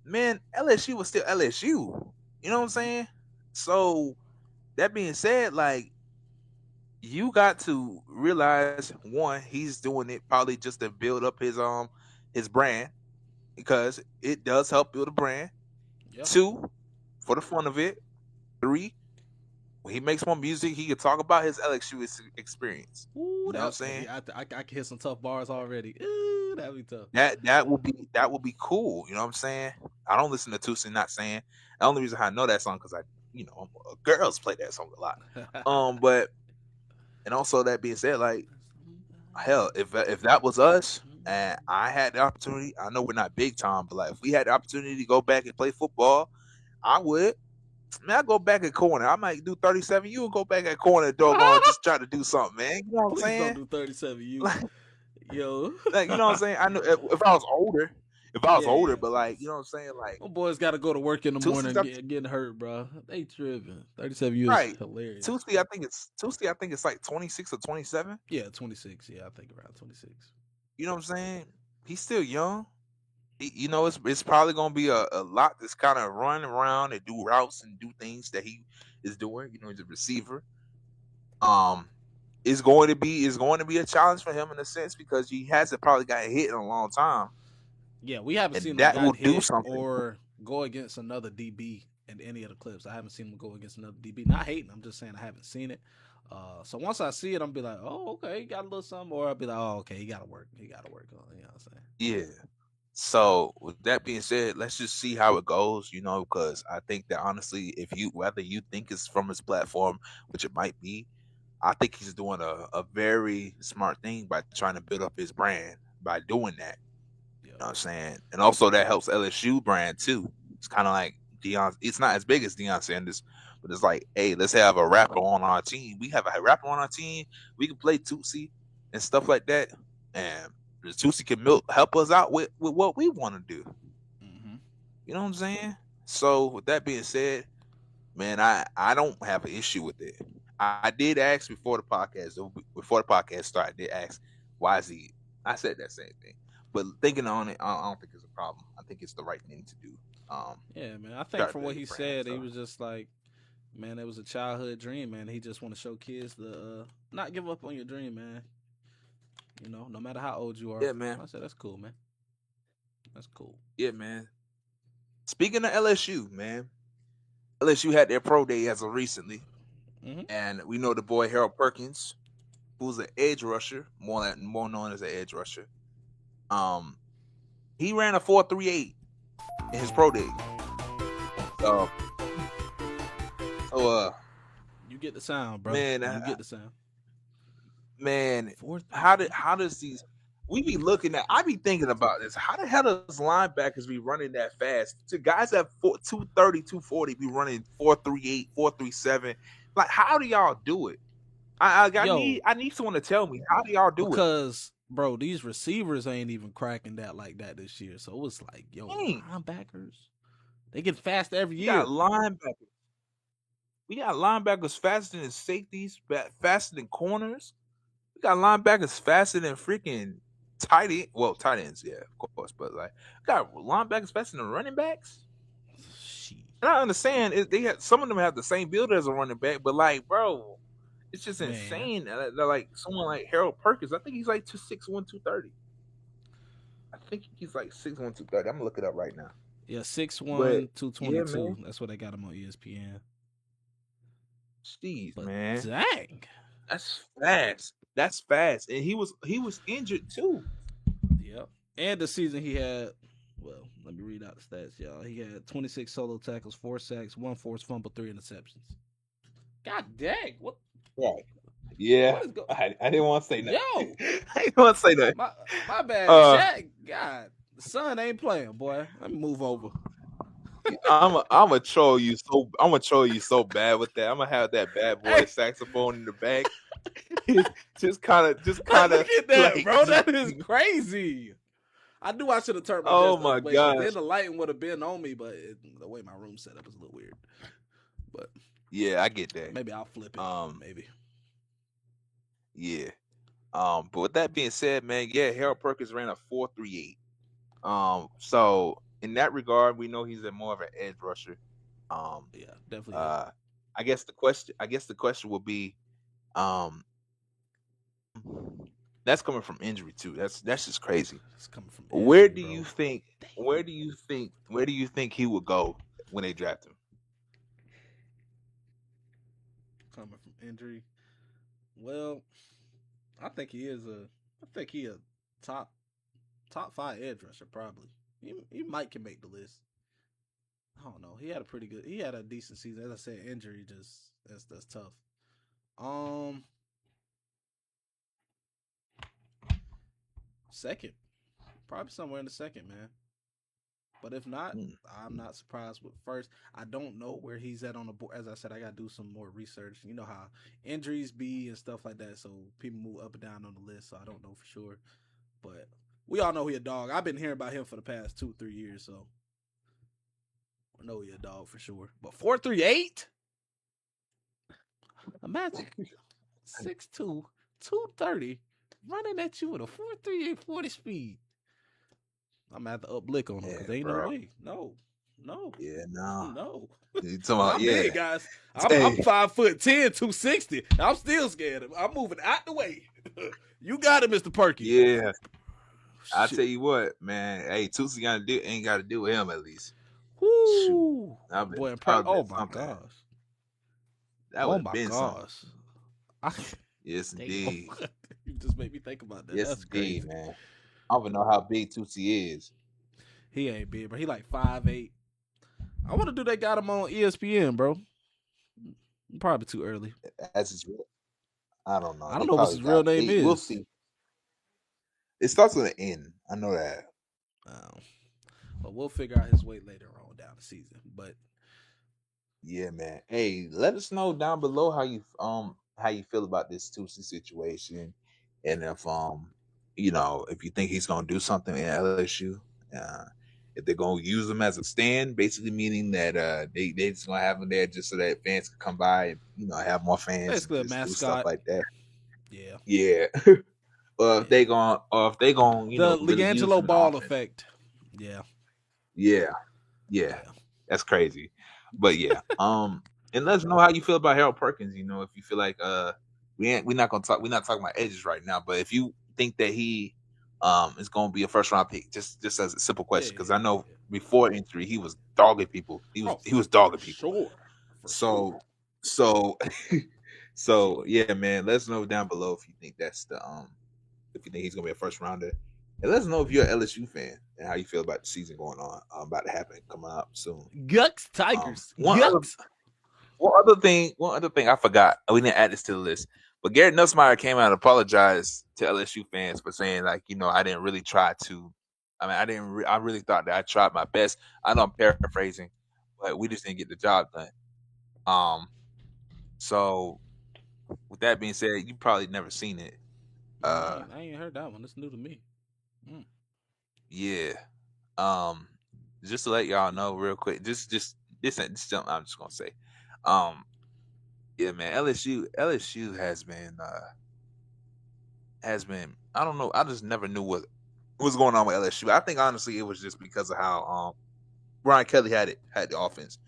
man, LSU was still LSU. You know what I'm saying? So that being said, like, you got to realize, one, he's doing it probably just to build up his brand, because it does help build a brand. Yeah. Two, for the fun of it. Three, when he makes more music, he can talk about his LSU experience. Ooh, You know what I'm saying? I can hit some tough bars already. Ooh, that'd be tough. That would be cool. You know what I'm saying? I don't listen to Tusi not saying. The only reason I know that song because girls play that song a lot. But and also that being said, like, hell, if that was us and I had the opportunity, I know we're not big time, but like if we had the opportunity to go back and play football, I would. Man, I go back at corner. I might do 37. You will go back at corner, doggone, just try to do something, man. You know what I'm Please don't saying? do 37 you. Like, Yo. you know what I'm saying? I know if I was older, Yeah. but like, you know what I'm saying? Like, My boys got to go to work in the Tusi's morning up, getting hurt, bro. They tripping. 37 years right. hilarious. Tusi, I think it's like 26 or 27. Yeah, 26. Yeah, I think around 26. You know what I'm saying? He's still young. It's probably gonna be a lot that's kind of run around and do routes and do things that he is doing. He's a receiver. Um, is going to be a challenge for him in a sense because he hasn't probably gotten hit in a long time, Yeah, we haven't and seen him that will got do hit something. or go against another DB in any of the clips. I haven't seen him go against another DB. Not hating, I'm just saying I haven't seen it. So once I see it, I'm be like, oh, okay, he got a little something, or I'll be like, oh, okay, he got to work. He got to work on it. You know what I'm saying? Yeah. So with that being said, let's just see how it goes. Because I think that honestly, whether you think it's from his platform, which it might be, I think he's doing a very smart thing by trying to build up his brand by doing that. Yeah. You know what I'm saying? And also that helps LSU brand too. It's kind of like Deion. It's not as big as Deion Sanders, but it's like, hey, let's have a rapper on our team. We have a rapper on our team. We can play Tootsie and stuff like that. And Tootsie can help us out with what we want to do. Mm-hmm. You know what I'm saying? So with that being said, man, I don't have an issue with it. I did ask before the podcast started. I did ask, why is he? I said that same thing, but thinking on it, I don't think it's a problem. I think it's the right thing to do. Yeah, man. I think Start from what he building brand said, he stuff. was just like, man, it was a childhood dream, man. He just want to show kids to not give up on your dream, man. No matter how old you are. Yeah, man. I said that's cool, man. That's cool. Yeah, man. Speaking of LSU, man, LSU had their pro day as of recently, and we know the boy Harold Perkins, who's an edge rusher, more known as an edge rusher. He ran a 4.38 in his pro day. So You get the sound, bro. Man, You get the sound. Man, 4-3. how does these we be looking at? I be thinking about this. How the hell does linebackers be running that fast? To guys that 230, 240 be running 4.38, 4.37. Like, how do y'all do it? I need someone to tell me, how do y'all do because, bro, these receivers ain't even cracking that like that this year. So it was like, yo, linebackers, they get fast every year. We got linebackers faster than safeties, faster than corners. We got linebackers faster than freaking tight end. Well, tight ends, yeah, of course, but like, we got linebackers faster than running backs. And I understand some of them have the same build as a running back, but like, bro, it's just insane. Like someone like Harold Perkins, I think he's like 261, 230. I think he's like 6'1", 230. I'm gonna look it up right now. Yeah, 6'1", 222. Yeah, that's what they got him on ESPN. Jeez, man. Dang. That's fast. That's fast. And he was injured too. Yep. And the season he had, well, let me read out the stats, y'all. He had 26 solo tackles, 4 sacks, 1 forced fumble, 3 interceptions. God dang. What? Right. Yeah. I didn't want to say nothing. Yo. I didn't want to say nothing. My bad. Shaq, God, the son ain't playing, boy. Let me move over. I'm gonna troll you so bad with that. I'm gonna have that bad boy saxophone in the back. just kind of. Look at that, like, bro. That is crazy. I knew I should have turned my. Oh my god! Then the lighting would have been on me, but the way my room set up is a little weird. But yeah, I get that. Maybe I'll flip it. Maybe. Yeah. But with that being said, man, yeah, Harold Perkins ran a 4.38. So in that regard, we know he's more of an edge rusher. Yeah, definitely. I guess the question will be, that's coming from injury too. That's just crazy. It's coming from injury, where do you think he would go when they draft him? Coming from injury. Well, I think he a top 5 edge rusher probably. He might can make the list. I don't know. He had a decent season. As I said, injury that's tough. Second. Probably somewhere in the second, man. But if not, I'm not surprised with first. I don't know where he's at on the board. As I said, I got to do some more research. You know how injuries be and stuff like that. So people move up and down on the list. So I don't know for sure. But we all know he a dog. I've been hearing about him for the past 2-3 years. So I know he a dog for sure. But 4.38? Imagine 6'2", 230 running at you with a 4.38 40 speed. I'm gonna have to up-blick on him because ain't no way. No. Yeah, no. You talking about, big, guys. I'm 5'10", 260. I'm still scared of him. I'm moving out the way. You got it, Mr. Perky. Yeah. I tell you what, man. Hey, Tusi ain't got to do with him at least. Woo. Boy, oh my gosh. That would have been something. Yes, indeed. You just made me think about that. Yes, that's indeed, crazy, man. I don't even know how big Tusi is. He ain't big, bro. He like 5'8". I want to do that. Got him on ESPN, bro. Probably too early. That's his real. I don't know. I don't know what his real name is. We'll see. It starts with an N. I know that. But we'll figure out his weight later on down the season. But yeah, man. Hey, let us know down below how you feel about this Tusi situation, and if if you think he's gonna do something in LSU, if they're gonna use him as a stand, basically meaning that they just gonna have him there just so that fans can come by and have more fans, basically a mascot, do stuff like that. Yeah. Or if they gonna the LeAngelo Ball effect. Yeah. That's crazy. But yeah. And let us know how you feel about Harold Perkins. If you feel like we're not talking about edges right now, but if you think that he is gonna be a first round pick, just as a simple question, because I know before injury he was dogging people. He was dogging people. Sure. So yeah, man. Let us know down below if you think that's if you think he's gonna be a first rounder. And let us know if you're an LSU fan and how you feel about the season going on, about to happen, coming up soon. Gucks Tigers. One other thing I forgot. We didn't add this to the list. But Garrett Nussmeier came out and apologized to LSU fans for saying, like, I didn't really try to. I mean, I really thought that I tried my best. I know I'm paraphrasing, but we just didn't get the job done. So with that being said, you probably never seen it. I ain't heard that one. It's new to me. Yeah. Just to let y'all know real quick, this something I'm just gonna say. Yeah, man, LSU has been I don't know, I just never knew what was going on with LSU. I think honestly it was just because of how Brian Kelly had the offense.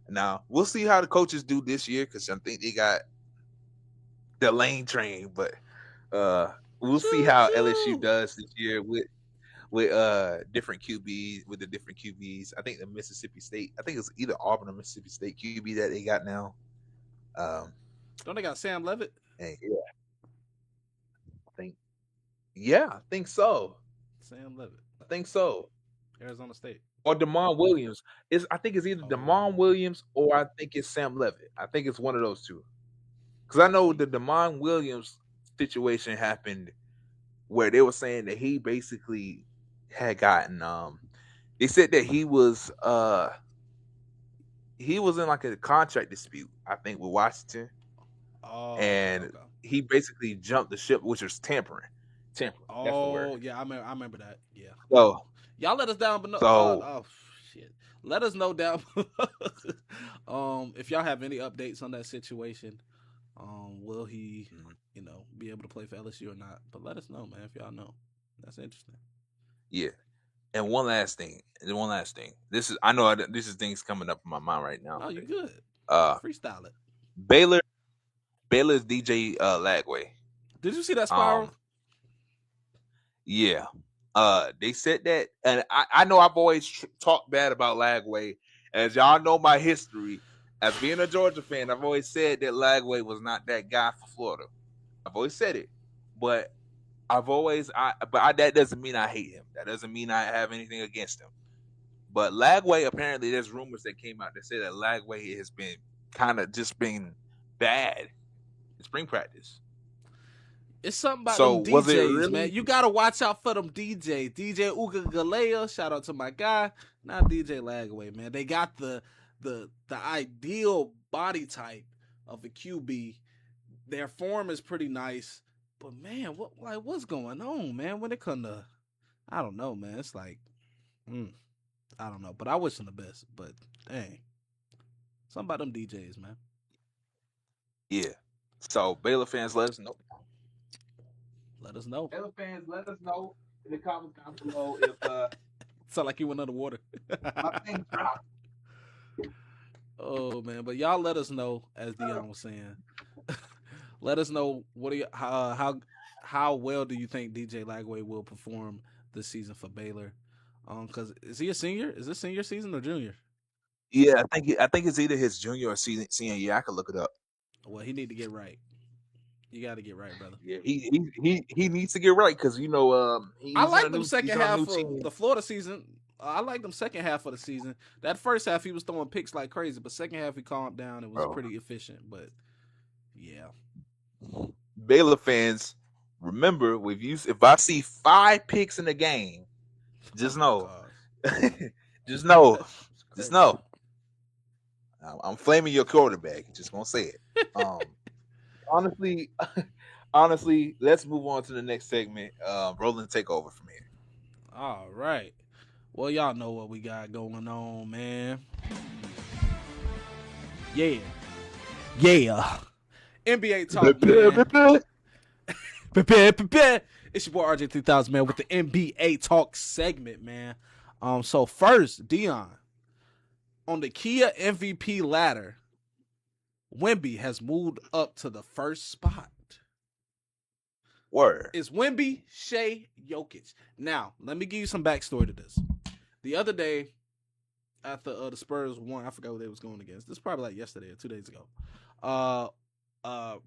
Now we'll see how the coaches do this year because I think they got the lane train, but we'll see how LSU does this year with different QBs with the different QBs. I think the Mississippi State. I think it's either Auburn or Mississippi State QB that they got now. Don't they got Sam Levitt? And I think so. Sam Levitt. I think so. Arizona State. Or Damon Williams. I think it's either Damon Williams or I think it's Sam Levitt. I think it's one of those two. Because I know the Damon Williams situation happened where they were saying that he basically had gotten they said that he was in like a contract dispute, I think, with Washington. And he basically jumped the ship, which was tampering. Oh, that's the word. Yeah, I remember that. Yeah. So y'all let us down, but no. So shit. Let us know down if y'all have any updates on that situation. Will he, be able to play for LSU or not? But let us know, man, if y'all know. That's interesting. Yeah. And one last thing. I know this is things coming up in my mind right now. Oh, you good? Freestyle it. Baylor's DJ Lagway. Did you see that spiral? Yeah. They said that, and I know I've always talked bad about Lagway. As y'all know my history, as being a Georgia fan, I've always said that Lagway was not that guy for Florida. I've always said it, but that doesn't mean I hate him. That doesn't mean I have anything against him. But Lagway, apparently, there's rumors that came out that say that Lagway has been kind of just been bad in spring practice. It's something about them DJs, man. You gotta watch out for them DJs. DJ Uga Galea, shout out to my guy. Not DJ Lagway, man. They got the ideal body type of a QB. Their form is pretty nice, but man, what's going on, man? When it comes to, I don't know, man. It's like, I don't know, but I wish them the best. But dang, something about them DJs, man. Yeah. So Baylor fans, let us know. Baylor fans, let us know in the comments down below if sound like you went underwater. My thing dropped. Oh man, but y'all let us know, as Dion was saying. Let us know how well do you think DJ Lagway will perform this season for Baylor? Because is he a senior? Is this senior season or junior? Yeah, I think it's either his junior or senior year. I could look it up. Well, he need to get right. You got to get right, brother. Yeah, he needs to get right because I like them second half of the Florida season. I like them second half of the season. That first half he was throwing picks like crazy, but second half he calmed down and was pretty efficient. But yeah, Baylor fans, remember if I see 5 picks in the game, just know, just know, I'm flaming your quarterback. Just gonna say it. Honestly, let's move on to the next segment. Roland, take over from here. All right. Well, y'all know what we got going on, man. Yeah. NBA talk, man. It's your boy RJ3000, man, with the NBA talk segment, man. So first, Dion, on the Kia MVP ladder, Wemby has moved up to the first spot. Word. It's Wemby, Shea, Jokic. Now, let me give you some backstory to this. The other day, after the Spurs won, I forgot what they was going against. This is probably like yesterday or 2 days ago.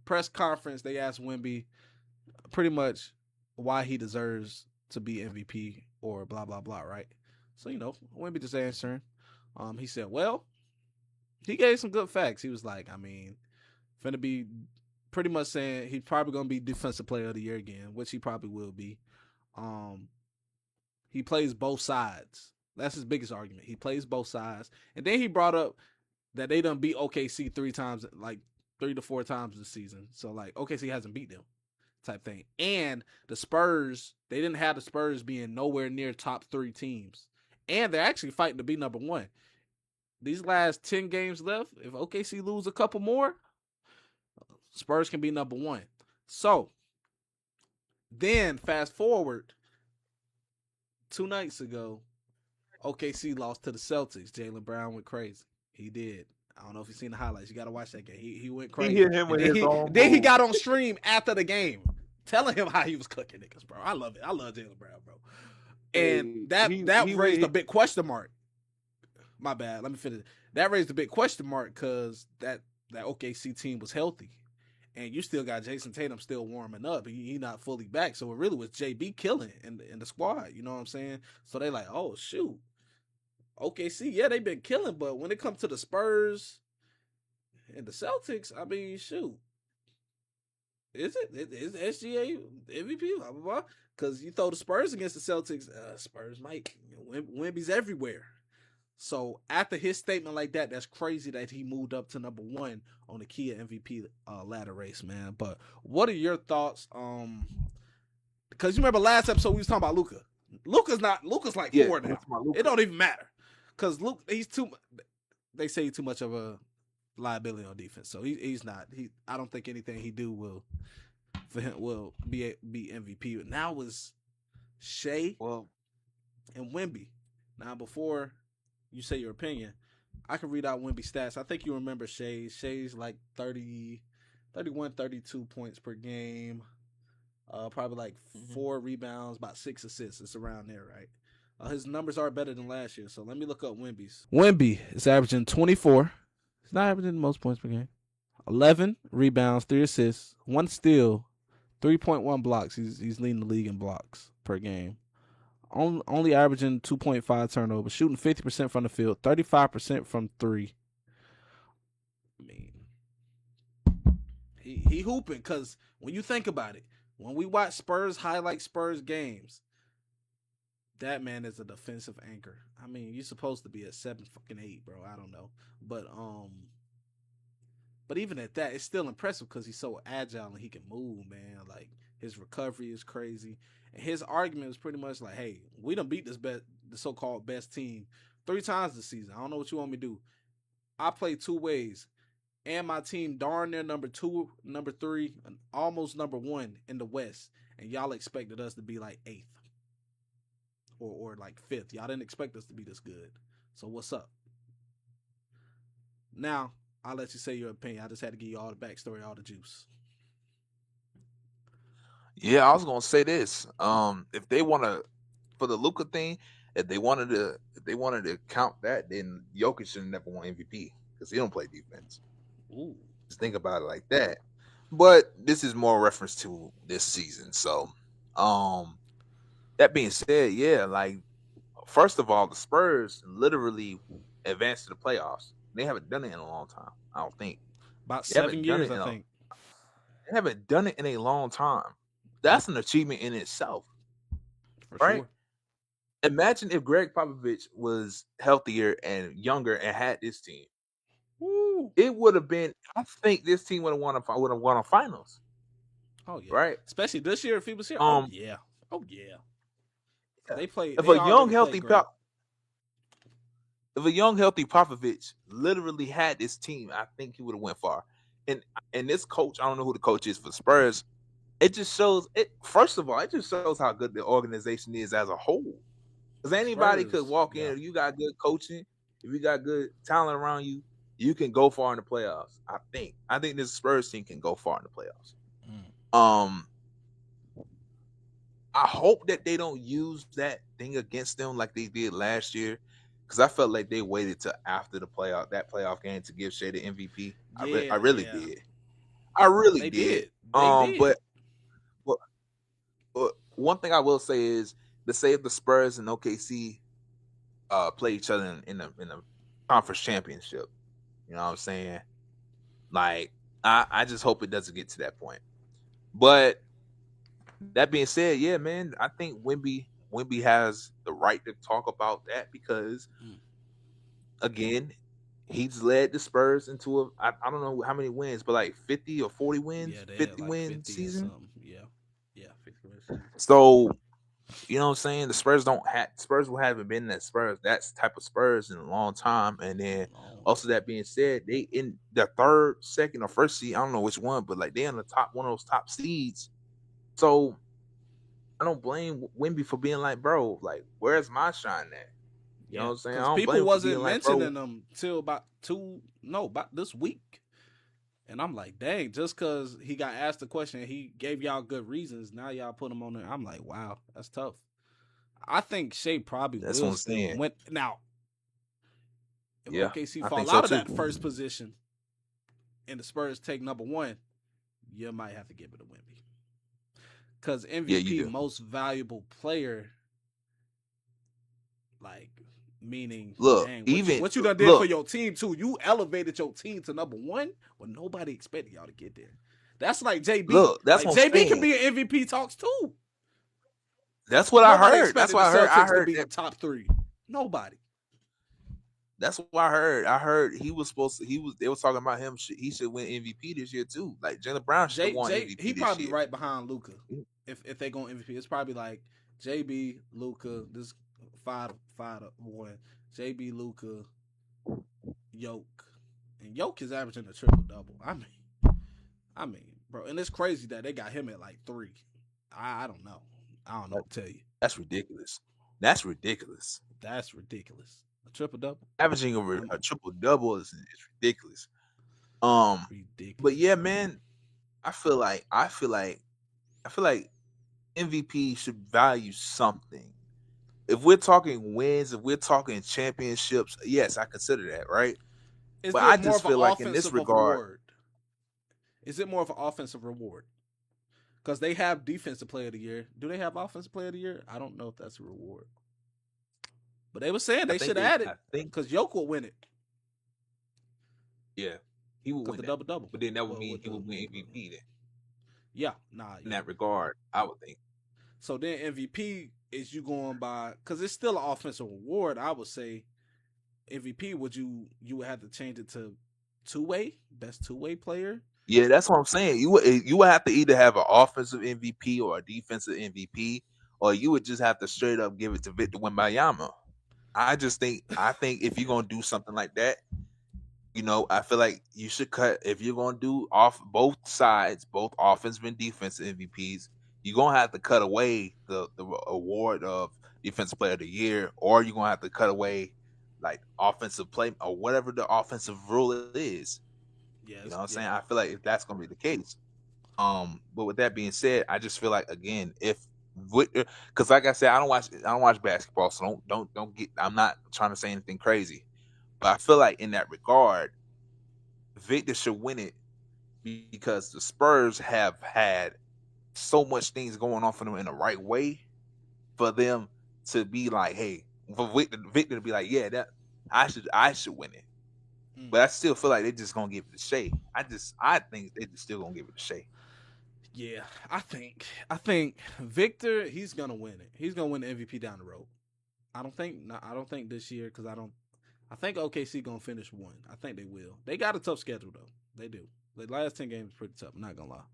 Press conference, they asked Wemby pretty much why he deserves to be MVP or blah, blah, blah, right? So, Wemby just answering. He said, well, he gave some good facts. He was like, I mean, finna be pretty much saying he's probably gonna be defensive player of the year again, which he probably will be. Um, he plays both sides. That's his biggest argument. He plays both sides, and then he brought up that they done beat OKC 3 times, like 3 to 4 times this season. So like OKC hasn't beat them, type thing. And the Spurs, they didn't have the Spurs being nowhere near top 3 teams, and they're actually fighting to be number 1. These last 10 games left, if OKC lose a couple more, Spurs can be number 1. So then fast forward 2 nights ago, OKC lost to the Celtics. Jaylen Brown went crazy. He did. I don't know if you've seen the highlights. You got to watch that game. He went crazy. He hit him with his own Then he move. got on stream after the game, telling him how he was cooking niggas, bro. I love it. I love Jaylen Brown, bro. And that raised a big question mark. My bad. Let me finish. That raised a big question mark because that OKC team was healthy. And you still got Jason Tatum still warming up. He not fully back. So it really was JB killing in the squad. You know what I'm saying? So they like, oh, shoot. OKC, yeah, they've been killing. But when it comes to the Spurs and the Celtics, I mean, shoot. Is it? Is SGA MVP? Blah, blah, blah. Because you throw the Spurs against the Celtics, Spurs might. Wemby's everywhere. So after his statement like that, that's crazy that he moved up to number 1 on the Kia MVP ladder race, man. But what are your thoughts? Because you remember last episode we was talking about Luka. Luka's like 4 now. It don't even matter. Because Luka, he's too. They say he's too much of a liability on defense. So he's not. I don't think anything he do will be MVP. Now it was Shea and Wemby. Now before you say your opinion, I can read out Wemby's stats. I think you remember Shea. Shea's like 30, 31, 32 points per game. Probably like 4 rebounds, about 6 assists. It's around there, right? His numbers are better than last year. So let me look up Wemby's. Wemby is averaging 24. He's not averaging the most points per game. 11 rebounds, 3 assists, 1 steal, 3.1 blocks. He's leading the league in blocks per game. Only averaging 2.5 turnovers, shooting 50% from the field, 35% from 3. I mean, he hooping because when you think about it, when we watch Spurs highlight Spurs games, that man is a defensive anchor. I mean, you're supposed to be at 7-8, bro. I don't know, but even at that, it's still impressive because he's so agile and he can move, man. Like his recovery is crazy. And his argument was pretty much like, hey, we done beat the so-called best team 3 times this season. I don't know what you want me to do. I play 2 ways. And my team darn near number 2, number 3, and almost number 1 in the West. And y'all expected us to be like 8th. Or like 5th. Y'all didn't expect us to be this good. So what's up? Now, I'll let you say your opinion. I just had to give you all the backstory, all the juice. Yeah, I was gonna say this. If they want to, for the Luka thing, if they wanted to count that, then Jokic should have never won MVP because he don't play defense. Ooh. Just think about it like that. But this is more reference to this season. So, that being said, yeah, like first of all, the Spurs literally advanced to the playoffs. They haven't done it in a long time. I don't think About 7 years, I think. They haven't done it in a long time. That's an achievement in itself. For right? sure. Imagine if Greg Popovich was healthier and younger and had this team. Woo. It would have been. I think this team would have won a finals. Oh yeah, right. Especially this year if he was here. Yeah. Yeah. They play. If a young healthy Popovich literally had this team, I think he would have went far. And this coach, I don't know who the coach is for Spurs. It just shows it. First of all, it just shows how good the organization is as a whole. Because anybody could walk in. If you got good coaching, if you got good talent around you, you can go far in the playoffs. I think this Spurs team can go far in the playoffs. I hope that they don't use that thing against them like they did last year, because I felt like they waited till after the playoff game to give Shea the MVP. I really did. I really did. But one thing I will say is, let's say if the Spurs and OKC play each other in the conference championship, You know what I'm saying? Like, I just hope it doesn't get to that point. But that being said, yeah, man, I think Wemby has the right to talk about that because again, he's led the Spurs into I don't know how many wins, but like 50 or 40 wins, Yeah, they had 50 like win 50 or season. something. Yeah, 50 win season. So, you know what I'm saying? The Spurs haven't been that Spurs, that's type of Spurs in a long time. And then Long also time. that being said, they in the third, second, or first seed. I don't know which one, but like they in the top one of those top seeds. So I don't blame Wimby for being like, bro, like, where's my shine at? You know Yeah, what I'm saying? I because don't blame people him for being wasn't like, bro, mentioning them till about this week. And I'm like, dang, just because he got asked the question, he gave y'all good reasons. Now y'all put him on there. I'm like, wow, that's tough. I think Shea probably that's what will I'm still saying. win. Now, if Yeah, OKC I think fall so out of too. that first position and the Spurs take number one, you might have to give it to Wemby. Because Yeah, you MVP, do. most valuable player, like, meaning, Look, dang, even what you done did for look, your team too. You elevated your team to number one, but nobody expected y'all to get there. That's like JB. look, that's Like what I'm JB can saying. be in MVP talks too. That's what But I nobody heard. That's expected the what I heard. I Celtics to heard be that. in top three. Nobody. That's what I heard. I heard he was supposed to. They was talking about him. He should win MVP this year too. Like Jaylen Brown should have won He MVP this probably year. right behind Luca. If they go MVP, it's probably like JB, Luca, this 5-1. JB, Luca, Yoke, and Yoke is averaging a triple double. I mean, bro, and it's crazy that they got him at like 3. I don't know. I don't know what to tell you. That's ridiculous. That's ridiculous. That's ridiculous. A triple double, Averaging a triple double is ridiculous. But ridiculous. yeah, man, I feel like MVP should value something. If we're talking wins, if we're talking championships, yes, I consider that, right? Is But it I more just of an feel like in this offensive regard, reward? Is it more of an offensive reward? Because they have defensive player of the year. Do they have offensive player of the year? I don't know if that's a reward. But they were saying they should add it I think, because Yoke will win it yeah, he would because win the that. double double. But then that would mean he would win MVP then. Yeah, nah. In that regard, I would think. So then MVP is you going by because it's still an offensive reward. I would say MVP would you would have to change it to best two-way player. Yeah, that's what I'm saying. You would have to either have an offensive MVP or a defensive MVP, or you would just have to straight up give it to Victor Wembanyama. I think if you're gonna do something like that, I feel like you should cut if you're gonna do off both sides, both offensive and defensive MVPs. You're gonna have to cut away the award of defensive player of the year, or you're gonna have to cut away like offensive play or whatever the offensive rule is. Yes, You know what I'm saying? I feel like if that's gonna be the case. But with that being said, I just feel like again, because like I said, I don't watch basketball, so don't get. I'm not trying to say anything crazy, but I feel like in that regard, Victor should win it because the Spurs have had so much things going on for them in the right way for them to be like, hey, for Victor to be like, yeah, that I should win it. But I still feel like they're just gonna give it to Shea. I think they're still gonna give it to Shea. Yeah, I think Victor, he's gonna win it. He's gonna win the MVP down the road. I don't think this year because I think OKC gonna finish 1. I think they will. They got a tough schedule though. They do. The last 10 games pretty tough. I'm not gonna lie.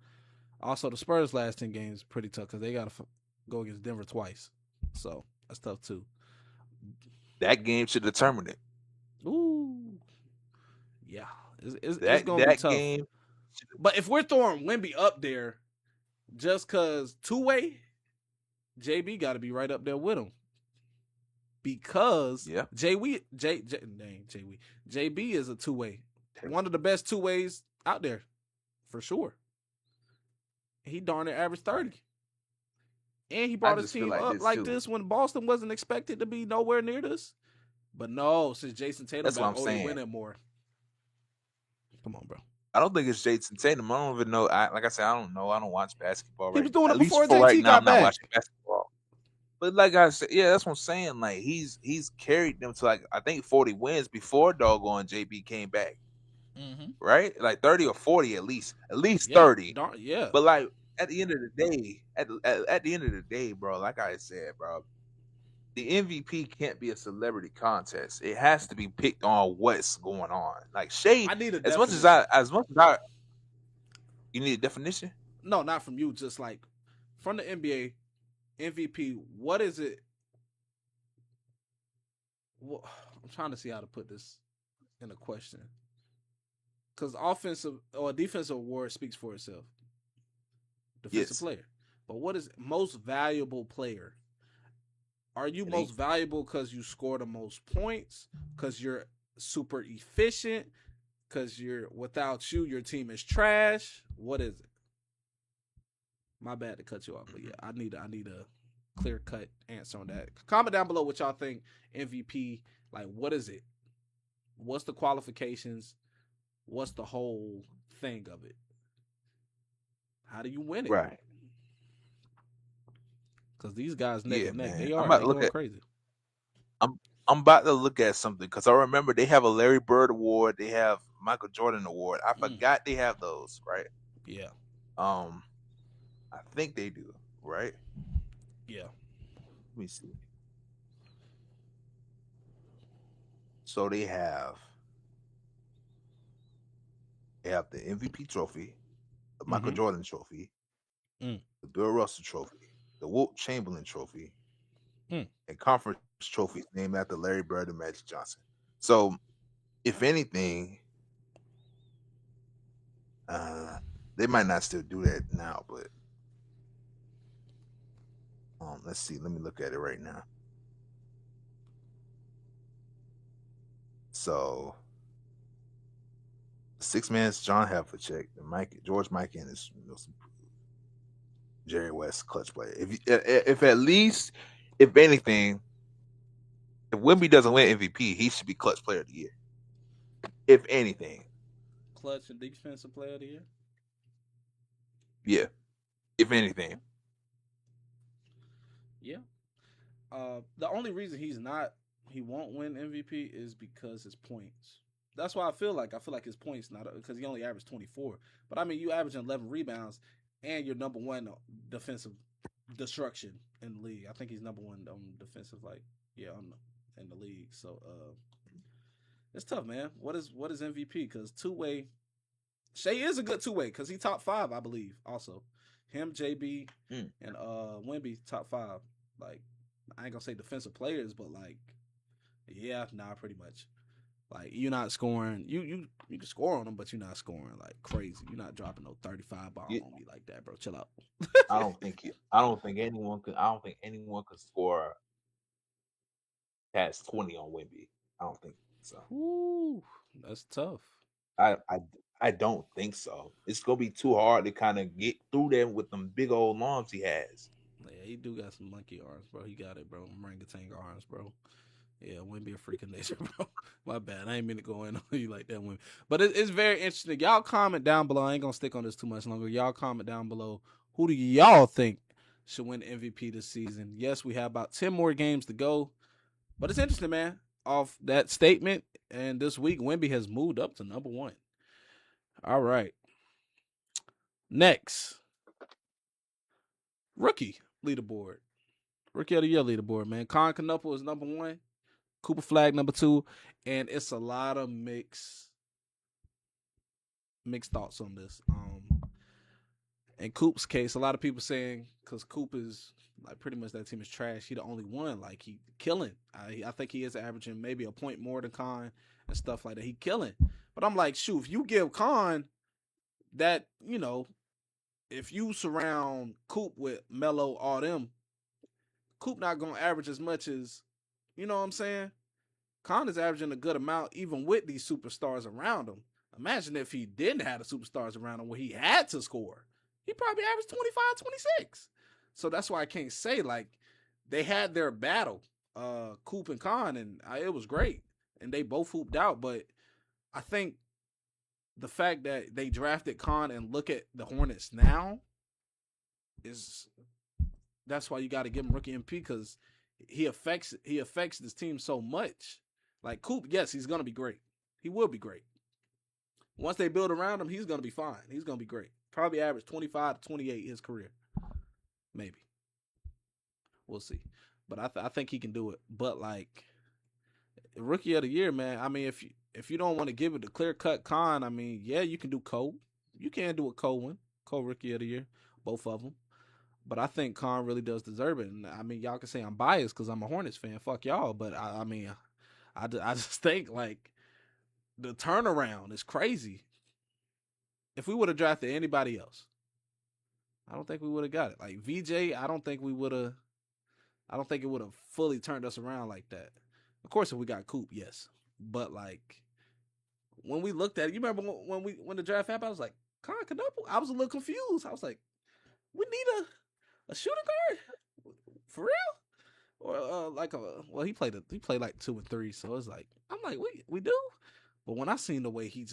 Also, the Spurs last 10 games pretty tough because they gotta go against Denver twice. So that's tough too. That game should determine it. Ooh, yeah, it's gonna be That tough. game. But if we're throwing Wemby up there, just cause two-way, JB got to be right up there with him. Because JB is a two-way, one of the best two-ways out there, for sure. He darn near averaged 30, and he brought his team up like this when Boston wasn't expected to be nowhere near this. But no, since Jason Tatum got older, winning more. Come on, bro. I don't think it's Jason Tatum. I don't even know. Like I said, I don't know. I don't watch basketball. He was doing it before JT got back. I'm not watching basketball. But like I said, yeah, that's what I'm saying. Like he's carried them to like I think 40 wins before doggone JB came back. right? Like 30 or 40 at least. At least Yeah, 30. yeah. But like at the end of the day, at the end of the day, bro, like I said, bro, the MVP can't be a celebrity contest. It has to be picked on what's going on. Like Shay, I need a as definition. much as I, you need a definition. No, not from you. Just like from the NBA MVP. What is it? Well, I'm trying to see how to put this in a question. Because offensive or defensive award speaks for itself. Defensive Yes, player. But what is most valuable player? Are you it ain't most valuable because you score the most points? Because you're super efficient? Because you're without you, your team is trash? What is it? My bad to cut you off, but yeah, I need a clear cut answer on that. Comment down below what y'all think MVP. Like, what is it? What's the qualifications? What's the whole thing of it? How do you win it? right. Because these guys neck Yeah, and neck. man. They I'm are. about They to look going at. crazy. I'm I'm about to look at something because I remember they have a Larry Bird award. They have Michael Jordan award. I forgot they have those, right? Yeah. Um, I think they do, right? Yeah. Let me see. So they have the MVP trophy, the Michael Mm-hmm. Jordan trophy, Mm. the Bill Russell trophy, the Wilt Chamberlain trophy, Mm. and conference trophies named after Larry Bird and Magic Johnson. So, if anything, they might not still do that now, but let's see. Let me look at it right now. So, six man's John Havlicek, George Mike, and his Jerry West clutch player. If at least, if anything, if Wemby doesn't win MVP, he should be clutch player of the year. If anything, Clutch and defensive player of the year. yeah. If anything, Yeah. The only reason he won't win MVP is because his points. That's why I feel like his points not because he only averaged 24. But I mean, you averaging 11 rebounds and you're number one defensive destruction in the league. I think he's number one on defensive, like in the league. So it's tough, man. What is MVP? Because two way, Shea is a good two way because he top five, I believe. Also, him, JB, and Wemby top five. Like I ain't gonna say defensive players, but like yeah, nah, pretty much. Like you're not scoring. You can score on them, but you're not scoring like crazy. You're not dropping no 35 bomb you, on me like that, bro. Chill out. I don't think anyone could. I don't think anyone could score past 20 on Wemby. I don't think so. Ooh, that's tough. I I I don't think so. It's gonna be too hard to kind of get through them with them big old arms he has. Yeah, he do got some monkey arms, bro. He got it, bro. Orangutan arms, bro. Yeah, wouldn't be a freak of nature, bro. My bad. I ain't mean to go in on you like that, Wimby. But it's very interesting. Y'all comment down below. I ain't gonna stick on this too much longer. Y'all comment down below. Who do y'all think should win MVP this season? Yes, we have about 10 more games to go. But it's interesting, man. Off that statement, and this week, Wimby has moved up to number one. All right. Next, rookie leaderboard. Rookie of the year leaderboard, man. Con Canupo is number one. Cooper Flag number two, and it's a lot of mixed thoughts on this. In Coop's case, a lot of people saying because Coop is like pretty much that team is trash. He the only one. Like he killing. I think he is averaging maybe a point more than Con and stuff like that. He killing. But I'm like, shoot, if you give Con that, if you surround Coop with Melo, all them, Coop not gonna average as much as, you know what I'm saying? Con is averaging a good amount even with these superstars around him. Imagine if he didn't have the superstars around him where he had to score. He probably averaged 25, 26. So that's why I can't say like they had their battle, Coop and Con, and it was great. And they both hooped out. But I think the fact that they drafted Con and look at the Hornets now that's why you got to give him rookie MVP because he affects this team so much. Like Coop, yes, he's gonna be great. He will be great. Once they build around him, he's gonna be fine. He's gonna be great. Probably average 25 to 28 his career, maybe. We'll see. But I think he can do it. But like rookie of the year, man. I mean, if you don't want to give it the clear cut con, I mean, yeah, you can do Cole. You can do a Cole one, Cole rookie of the year, both of them. But I think Khan really does deserve it. And I mean, y'all can say I'm biased because I'm a Hornets fan. Fuck y'all. But I mean, I just think like the turnaround is crazy. If we would have drafted anybody else, I don't think we would have got it. Like VJ, I don't think we would have. I don't think it would have fully turned us around like that. Of course, if we got Coop, yes. But like when we looked at it, you remember when the draft happened? I was like, Khan Knuckle. I was a little confused. I was like, we need a shooting guard for real, or like he played like 2 and 3, so it's like I'm like we do. But when I seen the way he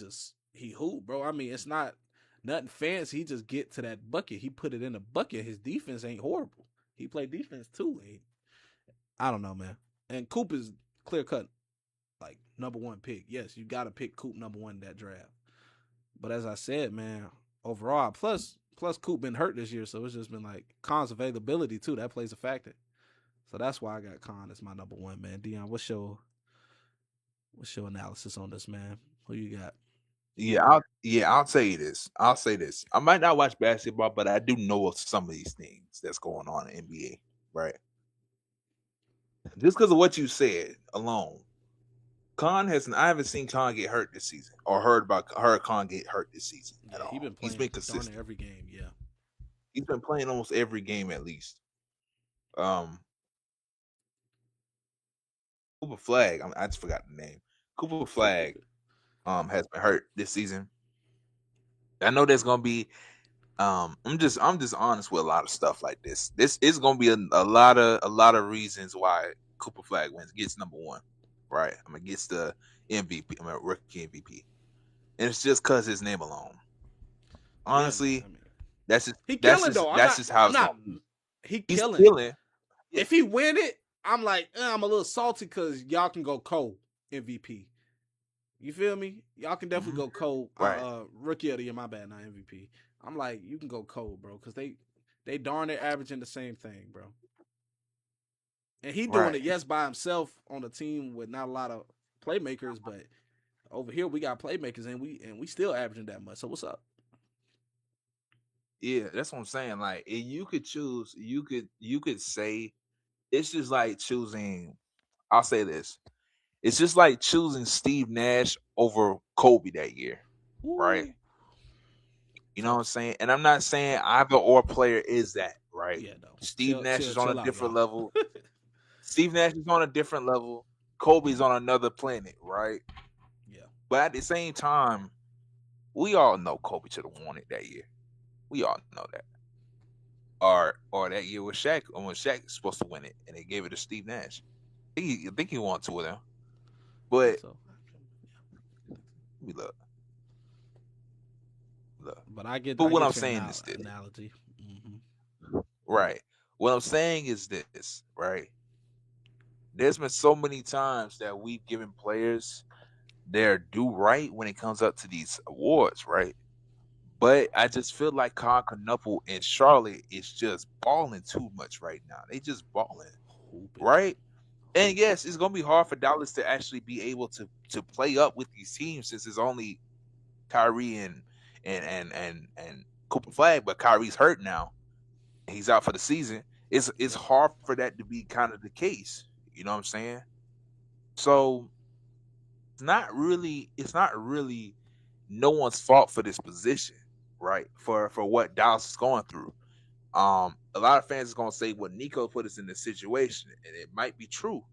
hooped, bro, I mean it's not nothing fancy. He just get to that bucket. He put it in the bucket. His defense ain't horrible. He played defense too. I don't know, man. And Coop is clear cut like number 1 pick. Yes, you got to pick Coop number 1 in that draft. But as I said, man, overall, plus Coop been hurt this year, so it's just been like Khan's availability too. That plays a factor. So that's why I got Khan as my number 1, man. Dion, what's your analysis on this, man? Who you got? I'll tell you this. I'll say this. I might not watch basketball, but I do know of some of these things that's going on in NBA, right? Just because of what you said alone, I haven't seen Khan get hurt this season or heard Khan get hurt this season at all. He's been consistent every game. Yeah, he's been playing almost every game at least. Cooper Flag. I just forgot the name. Cooper Flag has been hurt this season. I know there's gonna be. I'm just honest with a lot of stuff like this. This is gonna be a lot of reasons why Cooper Flag gets number 1, right? I mean, gets the MVP. I mean, rookie MVP, and it's just cause his name alone. Honestly, yeah, I mean, that's just he that's killing just, though. that's just how it's going. He's He's killing. killing. If he win it, I'm like, I'm a little salty because y'all can go Cole MVP. You feel me? Y'all can definitely go Cole. Right. Rookie of the year, my bad, not MVP. I'm like, you can go Cole, bro, because they darn near averaging the same thing, bro. And he doing it, yes, by himself on a team with not a lot of playmakers, but over here we got playmakers and we still averaging that much. So what's up? Yeah, that's what I'm saying. Like, if you could choose, you could say it's just like choosing. I'll say this: it's just like choosing Steve Nash over Kobe that year, right? You know what I'm saying? And I'm not saying either or player is that, right? Yeah, no. Steve Nash is on a different level. Steve Nash is on a different level. Kobe's on another planet, right? Yeah. But at the same time, we all know Kobe should have won it that year. We all know that. Or that year with Shaq, when Shaq was supposed to win it, and they gave it to Steve Nash. I think he won 2 of them. But let me look. But I get. But what I'm saying is this. Analogy. Right. What I'm saying is this, right? There's been so many times that we've given players their due right when it comes up to these awards, right? But I just feel like Khan Knuckle in Charlotte is just balling too much right now. They just balling, right? And yes, it's gonna be hard for Dallas to actually be able to play up with these teams since it's only Kyrie and Cooper Flag, but Kyrie's hurt now. He's out for the season. It's hard for that to be kind of the case. You know what I'm saying? So it's not really no one's fault for this position, right? For what Dallas is going through. A lot of fans is gonna say, well, Nico put us in this situation, and it might be true.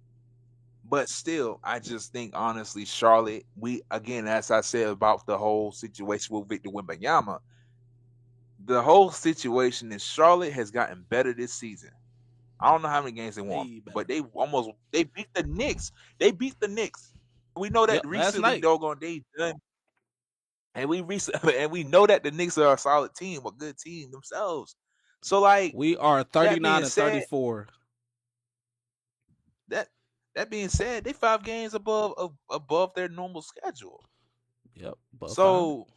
But still, I just think honestly, Charlotte, as I said about the whole situation with Victor Wembanyama, the whole situation in Charlotte has gotten better this season. I don't know how many games they won, but they beat the Knicks. They beat the Knicks. We know that recently, doggone, they done. And we know that the Knicks are a solid team, a good team themselves. So like we are 39 and 34. That being said, they 5 games above their normal schedule. Yep. But fine. So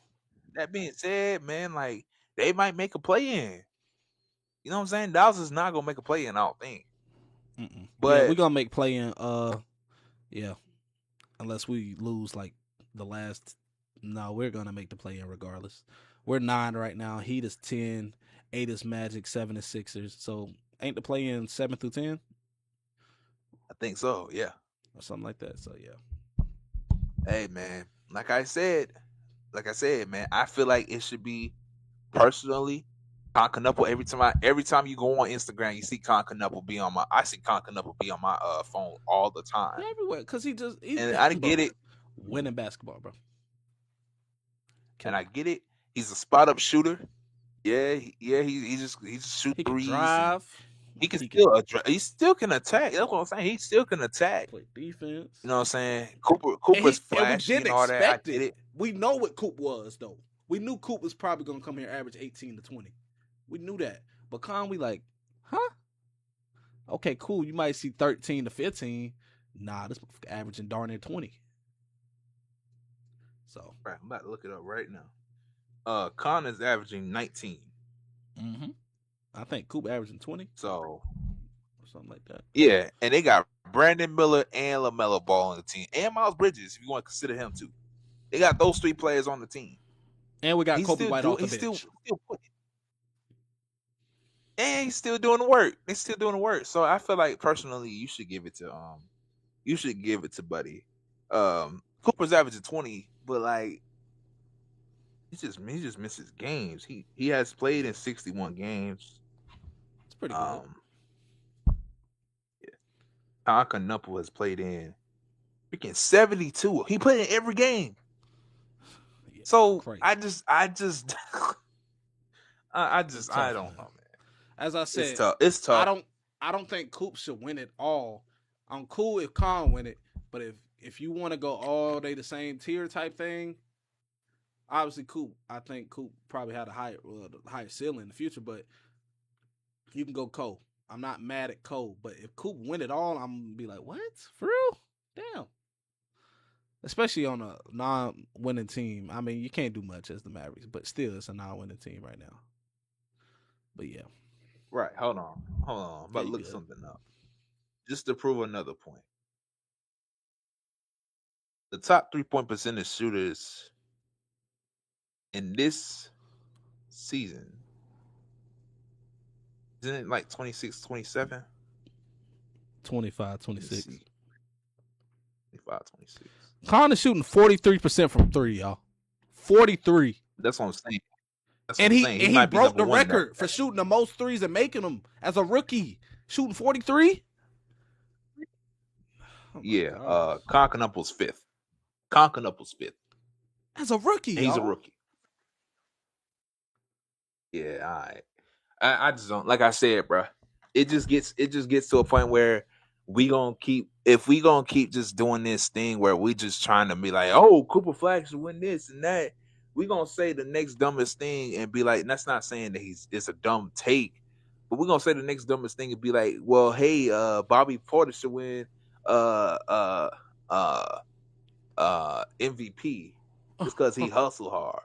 that being said, man, like they might make a play in. You know what I'm saying? Dallas is not gonna make a play in, I don't think. Yeah, we're But gonna make play in. Yeah, unless we lose like the last. No, we're gonna make the play in regardless. We're 9 right now. Heat is 10. 8 is Magic. 7 is Sixers. So ain't the play in 7 through 10 I think so, yeah. or something like that? So yeah. Hey man, like I said, man, I feel like it should be personally Concanuple every time you go on Instagram, you see Concanuple be on my phone all the time. Yeah, everywhere because And I get it. Winning basketball, bro. And I get it. He's a spot up shooter. Yeah, he just shoot He can threes. drive. He still can attack. That's what I'm saying. He still can attack. Play defense. You know what I'm saying? Cooper's flashy and all that. I get it. We know what Coop was though. We knew Coop was probably gonna come here average 18 to 20. We knew that. But we like, huh? Okay, cool. You might see 13 to 15. Nah, this averaging darn near 20. So right, I'm about to look it up right now. Con is averaging 19. I think Coop averaging 20. So or something like that. Yeah, and they got Brandon Miller and LaMelo Ball on the team, and Miles Bridges, if you want to consider him too. They got those 3 players on the team. And we got Kobe White off the bench. He's still doing the work. He's still doing the work. So I feel like personally, you should give it to Buddy. Cooper's averaging 20, but like he just misses games. He has played in 61 games. It's pretty good. Yeah. Concanuple has played in freaking 72. He played in every game. Yeah, so crazy. I don't know, man. As I said, it's tough. I don't think Coop should win it all. I'm cool if Con win it, but if you want to go all day the same tier type thing, obviously I think Coop probably had a higher ceiling in the future, but you can go Cole. I'm not mad at Cole, but if Coop win it all, I'm gonna be like, what? For real? Damn. Especially on a non-winning team. I mean, you can't do much as the Mavericks, but still, it's a non-winning team right now. But yeah. Right. Hold on. I'm about to look something up. Just to prove another point. The top 3-point percentage shooters in this season, isn't it like 26, 27? 25, 26. 25, 26. Con is shooting 43% from 3, y'all. 43. That's what I'm saying. And he broke the record for shooting the most threes and making them as a rookie. Shooting 43? Oh yeah, Concanuple's 5th. Concanuple's 5th. As a rookie, he's a rookie. Yeah, all right. I just don't, like I said, bro. It just gets to a point where if we gonna keep just doing this thing where we just trying to be like, oh, Cooper Flag should win this and that. We gonna say the next dumbest thing and be like, and that's not saying that it's a dumb take, but we're gonna say the next dumbest thing and be like, well, hey, Bobby Porter should win MVP just because he hustled hard.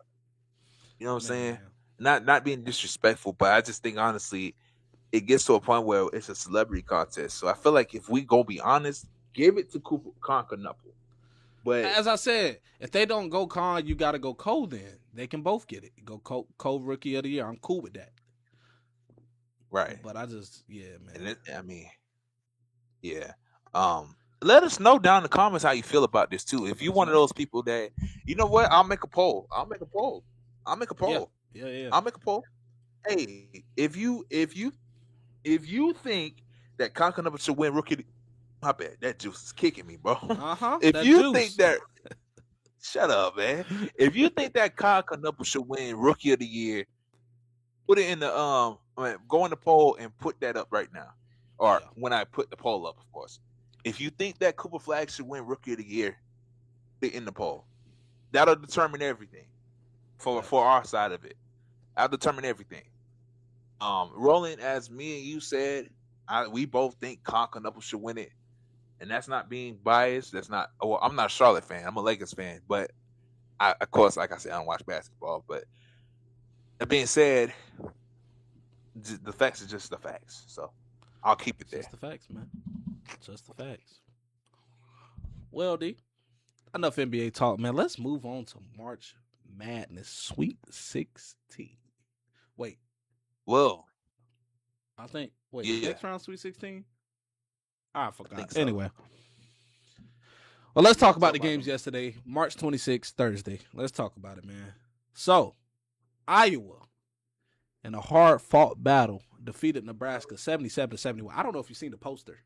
You know what I'm saying? Not being disrespectful, but I just think honestly, it gets to a point where it's a celebrity contest. So I feel like if we go be honest, give it to Concanuple. But as I said, if they don't go Con, you got to go Cole. Then they can both get it. Go Cole Rookie of the Year. I'm cool with that. Right. But I just man. Let us know down in the comments how you feel about this too. If you're one of those people that, you know what, I'll make a poll. Yeah. I'll make a poll. Hey, if you think that Concanuple should win Rookie. My bad. That juice is kicking me, bro. If you think that, shut up, man. If you think that Concanuple should win Rookie of the Year, put it in the go in the poll and put that up right now, or when I put the poll up, of course. If you think that Cooper Flag should win Rookie of the Year, put it in the poll. That'll determine everything for our side of it. That'll determine everything. Roland, as me and you said, we both think Concanuple should win it. And that's not being biased. That's not. Well, I'm not a Charlotte fan. I'm a Lakers fan. But Of course, like I said, I don't watch basketball, but that being said, the facts are just the facts. So I'll keep it It's there. just the facts, man. Just the facts. Well, D, enough NBA talk, man. Let's move on to March Madness Sweet 16. Wait, Well, I think. Wait, yeah, next round Sweet 16. I I forgot. think so. Anyway, well, let's Yeah, talk about talk the about games them. yesterday, March 26th, Thursday. Let's talk about it, man. So, Iowa, in a hard fought battle, defeated Nebraska 77-71. I don't know if you've seen the poster.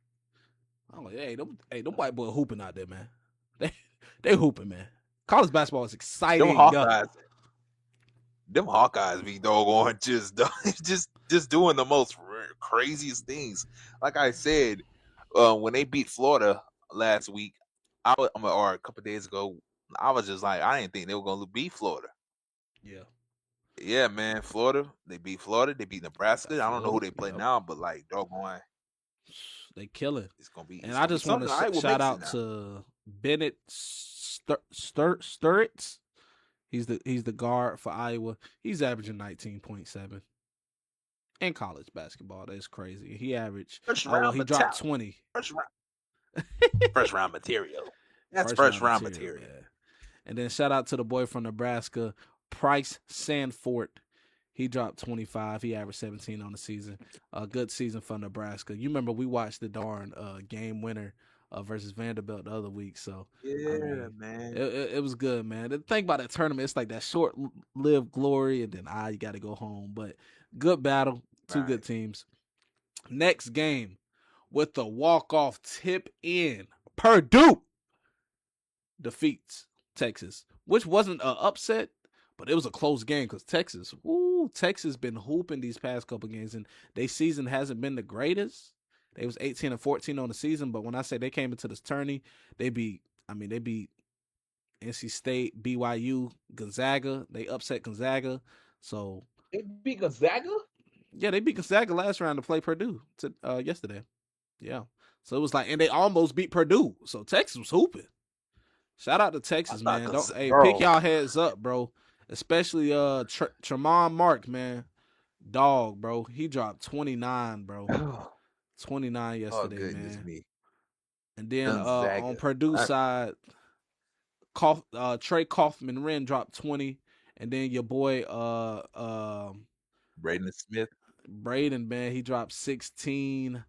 I'm like, them white boys hooping out there, man. They they hooping, man. College basketball is Them exciting. Hawkeyes, them Hawkeyes be doggone just doing the most craziest things. Like I said, when they beat Florida last week, or a couple days ago, I was just like, I didn't think they were gonna beat Florida. Yeah, Yeah, man, Florida. They beat Florida. They beat Nebraska. got I don't know who Florida. they play Yep, now, but like doggone, they killing. it's And I gonna be just want something. to Iowa shout makes it out now. to Bennett Sturritz. He's the guard for Iowa. He's averaging 19.7 in college basketball. That's crazy. He averaged. First Oh well, round he dropped material. 20. First round. First round material. That's First first round round material, material. man. And then shout out to the boy from Nebraska, Price Sandfort. He dropped 25. He averaged 17 on the season. A good season for Nebraska. You remember we watched the darn game winner versus Vanderbilt the other week. So I Yeah, mean, man. it was good, man. The thing about that tournament, it's like that short-lived glory, and then you got to go home. But good battle, two good Right. teams. Next game with the walk-off tip in, Purdue defeats Texas, which wasn't an upset, but it was a close game because Texas been hooping these past couple games, and their season hasn't been the greatest. They was 18-14 on the season, but when I say they came into this tourney, they beat NC State, BYU, Gonzaga. They upset Gonzaga, so They beat Gonzaga? yeah, they beat Gonzaga last round to play Purdue yesterday. Yeah, so it was like, and they almost beat Purdue. So Texas was hooping. Shout out to I Texas, thought man. Don't pick bro. y'all heads up, bro. Especially Tremont Mark, man. Dog, bro. He dropped 29, bro. 29 Oh yesterday, goodness man. me. And then on Gonzaga. Purdue That's side, Trey Kaufman Wren dropped 20. And then your boy Braden Smith. Braden, man, he dropped 16,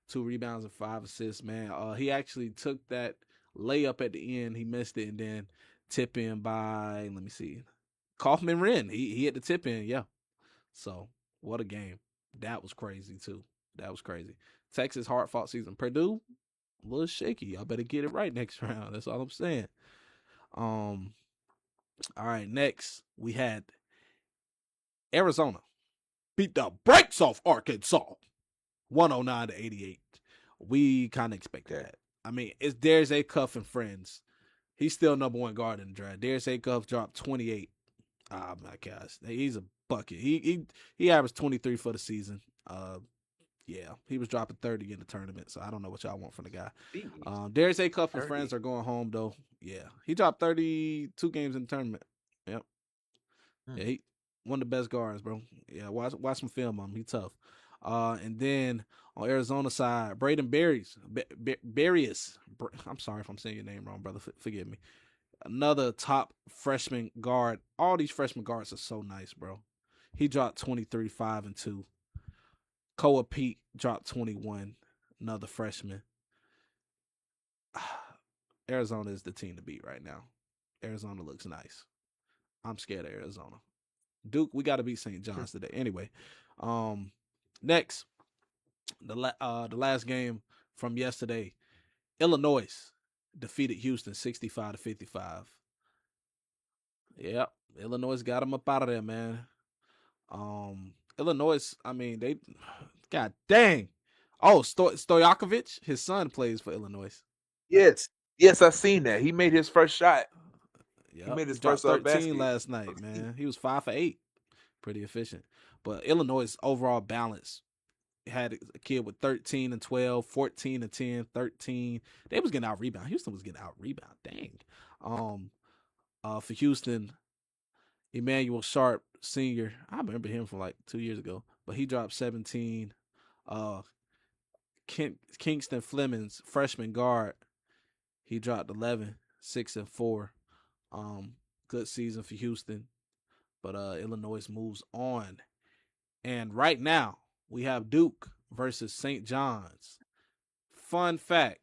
2 rebounds and 5 assists, man. He actually took that layup at the end. He missed it and then tip in by, let me see, Kaufman Wren. He hit the tip in, yeah. So what a game. That was crazy too. That was crazy. Texas hard fought season. Purdue, a little shaky. Y'all better get it right next round. That's all I'm saying. All right, next we had Arizona beat the brakes off Arkansas 109-88. We kind of expected Okay. that. I mean, it's Darius Acuff and friends. He's still number one guard in the draft. Darius Acuff dropped 28. Oh my gosh, he's a bucket. He averaged 23 for the season. Yeah, he was dropping 30 in the tournament. So I don't know what y'all want from the guy. Darius Acuff and 30. friends are going home though. Yeah, he dropped 32 games in the tournament. Yep. Yeah, he one of the best guards, bro. Yeah, watch some film on him. He's tough. And then on Arizona side, Braden Berrios. I'm sorry if I'm saying your name wrong, brother. Forgive me. Another top freshman guard. All these freshman guards are so nice, bro. He dropped 23, 5 and 2. Koa Pete dropped 21. Another freshman. Arizona is the team to beat right now. Arizona looks nice. I'm scared of Arizona. Duke, we got to beat St. John's today. Anyway, next, the last game from yesterday, Illinois defeated Houston 65-55. Yep, Illinois got them up out of there, man. Illinois, I mean, they, god dang. Oh, Stojakovic, his son plays for Illinois. Yes, I seen that. He made his first shot. Yep, He made his dropped first 13 basket. last night, man. He was 5 for 8. Pretty efficient. But Illinois' overall balance had a kid with 13 and 12, 14 and 10, 13. They was getting out rebound. Houston was getting out rebound. Dang. For Houston, Emmanuel Sharp Sr. I remember him from like 2 years ago, but he dropped 17. Uh, Kingston Flemings, freshman guard, he dropped 11, 6 and 4. Good season for Houston, but Illinois moves on. And right now we have Duke versus St. John's. Fun fact: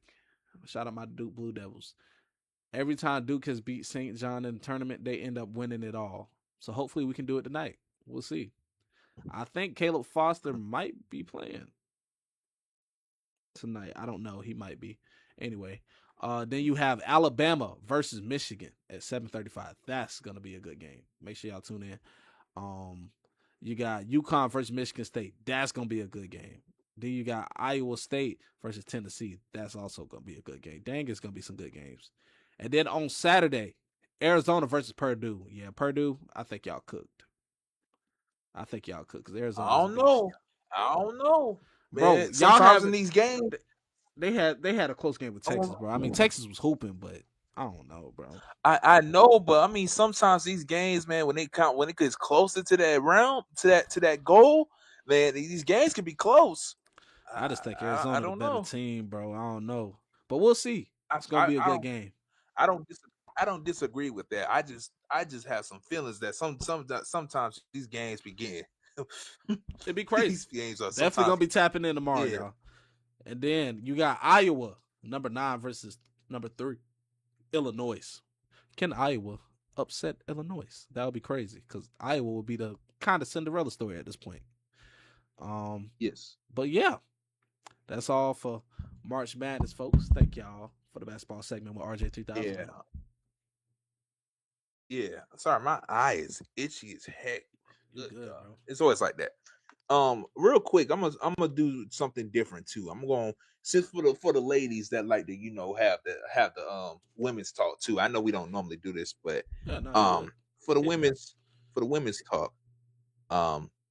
shout out my Duke Blue Devils. Every time Duke has beat St. John in the tournament, they end up winning it all. So hopefully we can do it tonight. We'll see. I think Caleb Foster might be playing tonight. I don't know. He might be. Anyway, then you have Alabama versus Michigan at 7:35. That's gonna be a good game. Make sure y'all tune in. You got UConn versus Michigan State. That's gonna be a good game. Then you got Iowa State versus Tennessee. That's also gonna be a good game. Dang, it's gonna be some good games. And then on Saturday, Arizona versus Purdue. Yeah, Purdue. I think y'all cooked. Because Arizona. I don't know, bro. man. Sometimes in these games, they had a close game with Texas, bro. I mean, Texas was hooping, but I don't know, bro. I know, but I mean, sometimes these games, man, when it gets closer to that round, to that goal, man, these games can be close. I just think Arizona's a better team, bro. I don't know, but we'll see. It's gonna be a good game. I don't disagree with that. I just have some feelings that sometimes these games begin. It'd be crazy. These games are definitely gonna be tapping in tomorrow, y'all. And then you got Iowa, number 9 versus number 3, Illinois. Can Iowa upset Illinois? That would be crazy because Iowa will be the kind of Cinderella story at this point. Yes. But yeah, that's all for March Madness, folks. Thank y'all for the basketball segment with RJ3000. Yeah. Sorry, my eye is itchy as heck. Good, bro. It's always like that. Real quick, I'm gonna do something different too. I'm going, since for the ladies that like to have the women's talk too. I know we don't normally do this, but for the women's talk,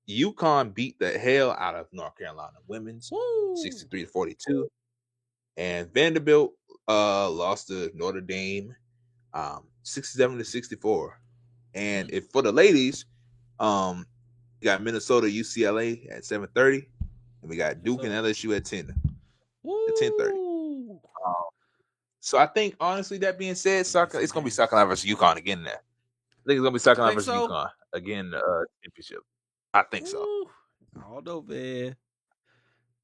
UConn beat the hell out of North Carolina women's 63-42, and Vanderbilt lost to Notre Dame 67-64. And if for the ladies, we got Minnesota UCLA at 7:30, and we got Duke and LSU at 10:30. So I think, honestly, that being said, it's gonna be South Carolina versus UConn again. There, I think it's gonna be South Carolina versus UConn again. Championship. I think so. I don't know, man.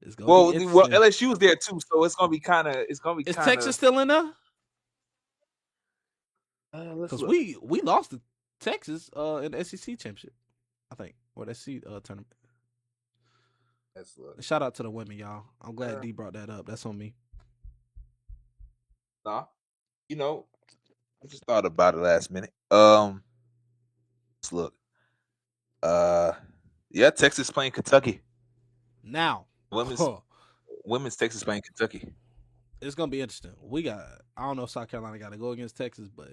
It's gonna be LSU's there too, so it's gonna be kind of. Is Texas still in there? Because we lost to Texas in the SEC championship, I think, or the SEC tournament. Shout out to the women, y'all. I'm glad D brought that up. That's on me. Nah, I just thought about it last minute. Let's look. Yeah, Texas playing Kentucky now. Women's Texas playing Kentucky. It's gonna be interesting. I don't know if South Carolina got to go against Texas, but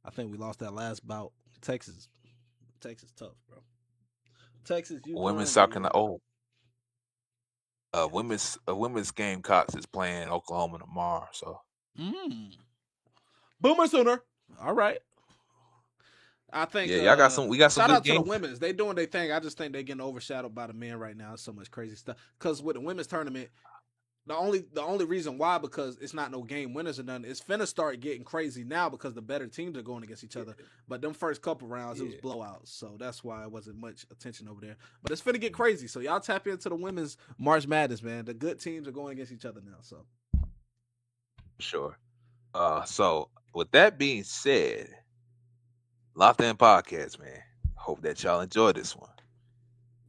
I think we lost that last bout. Texas tough, bro. Texas, women's South Carolina. Women's Gamecocks is playing Oklahoma tomorrow. So, Boomer Sooner. All right. I think. Yeah, y'all got some. We got some. Shout out games. to the women's. They doing their thing. I just think they're getting overshadowed by the men right now. So much crazy stuff. Because with the women's tournament, the only reason why, because it's not no game winners or nothing. It's finna start getting crazy now because the better teams are going against each other. But them first couple rounds, it was blowouts. So that's why it wasn't much attention over there. But it's finna get crazy. So y'all tap into the women's March Madness, man. The good teams are going against each other now. So sure. So with that being said, Loc'd Podcast, man. Hope that y'all enjoy this one.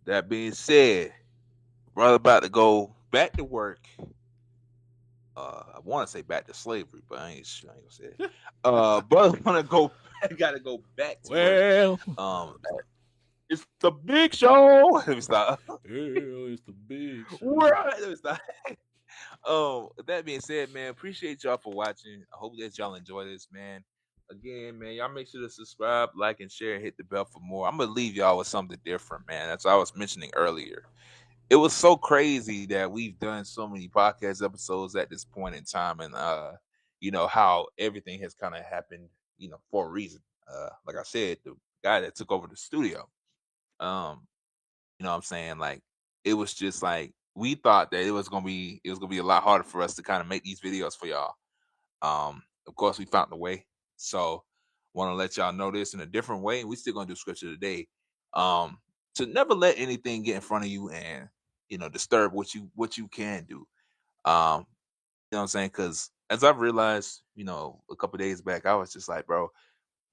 That being said, brother about to go back to work. I want to say back to slavery, but I ain't gonna say it. Brother gotta go back to work. It's the big show. Let me stop. It's the big show. Right. Let me stop. That being said, man, appreciate y'all for watching. I hope that y'all enjoy this, man. Again, man, y'all make sure to subscribe, like, and share, and hit the bell for more. I'm gonna leave y'all with something different, man. That's what I was mentioning earlier. It was so crazy that we've done so many podcast episodes at this point in time, and how everything has kind of happened, for a reason. like I said, the guy that took over the studio. Um, you know what I'm saying? Like it was just like we thought that it was gonna be a lot harder for us to kind of make these videos for y'all. Of course we found a way. So want to let y'all know this in a different way. We still gonna do scripture today. Um, to never let anything get in front of you and disturb what you can do. You know what I'm saying? Because as I've realized, a couple days back, I was just like, bro,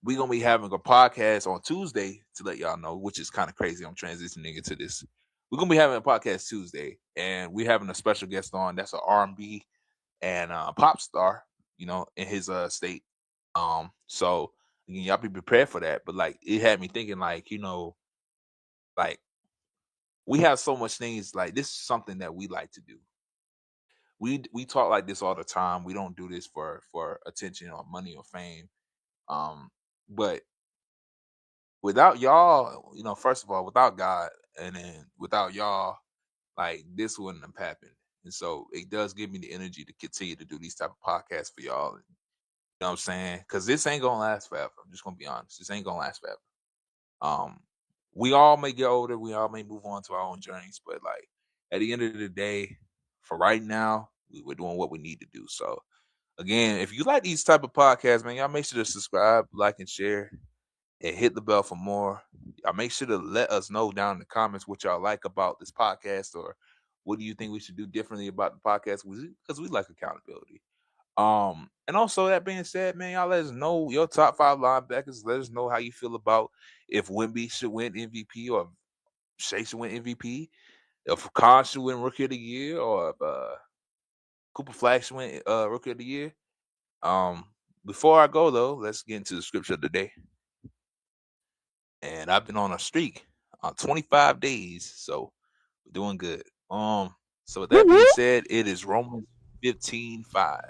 we're gonna be having a podcast on Tuesday to let y'all know, which is kind of crazy. I'm transitioning into this. We're gonna be having a podcast Tuesday, and we're having a special guest on. That's an R&B and pop star, in his state. So again, y'all be prepared for that. But like, it had me thinking, like, like we have so much things. Like this is something that we like to do. We talk like this all the time. We don't do this for attention or money or fame. But without y'all, first of all, without God, and then without y'all, like this wouldn't have happened. And so it does give me the energy to continue to do these type of podcasts for y'all. And, you know what I'm saying? Because this ain't gonna last forever. I'm just gonna be honest. This ain't gonna last forever. Um, we all may get older. We all may move on to our own journeys. But like at the end of the day, for right now, we're doing what we need to do. So again, if you like these type of podcasts, man, y'all make sure to subscribe, like, and share, and hit the bell for more. Y'all make sure to let us know down in the comments what y'all like about this podcast, or what do you think we should do differently about the podcast, because we like accountability. And also that being said, man, y'all let us know your top 5 linebackers. Let us know how you feel about if Wimby should win MVP, or if Shea should win MVP, if Khan should win Rookie of the Year, or if Cooper Flag should win Rookie of the Year. Um, Before I go though, let's get into the scripture of the day. And I've been on a streak on 25 days, so we're doing good. So with that being said, it is Romans 15:5.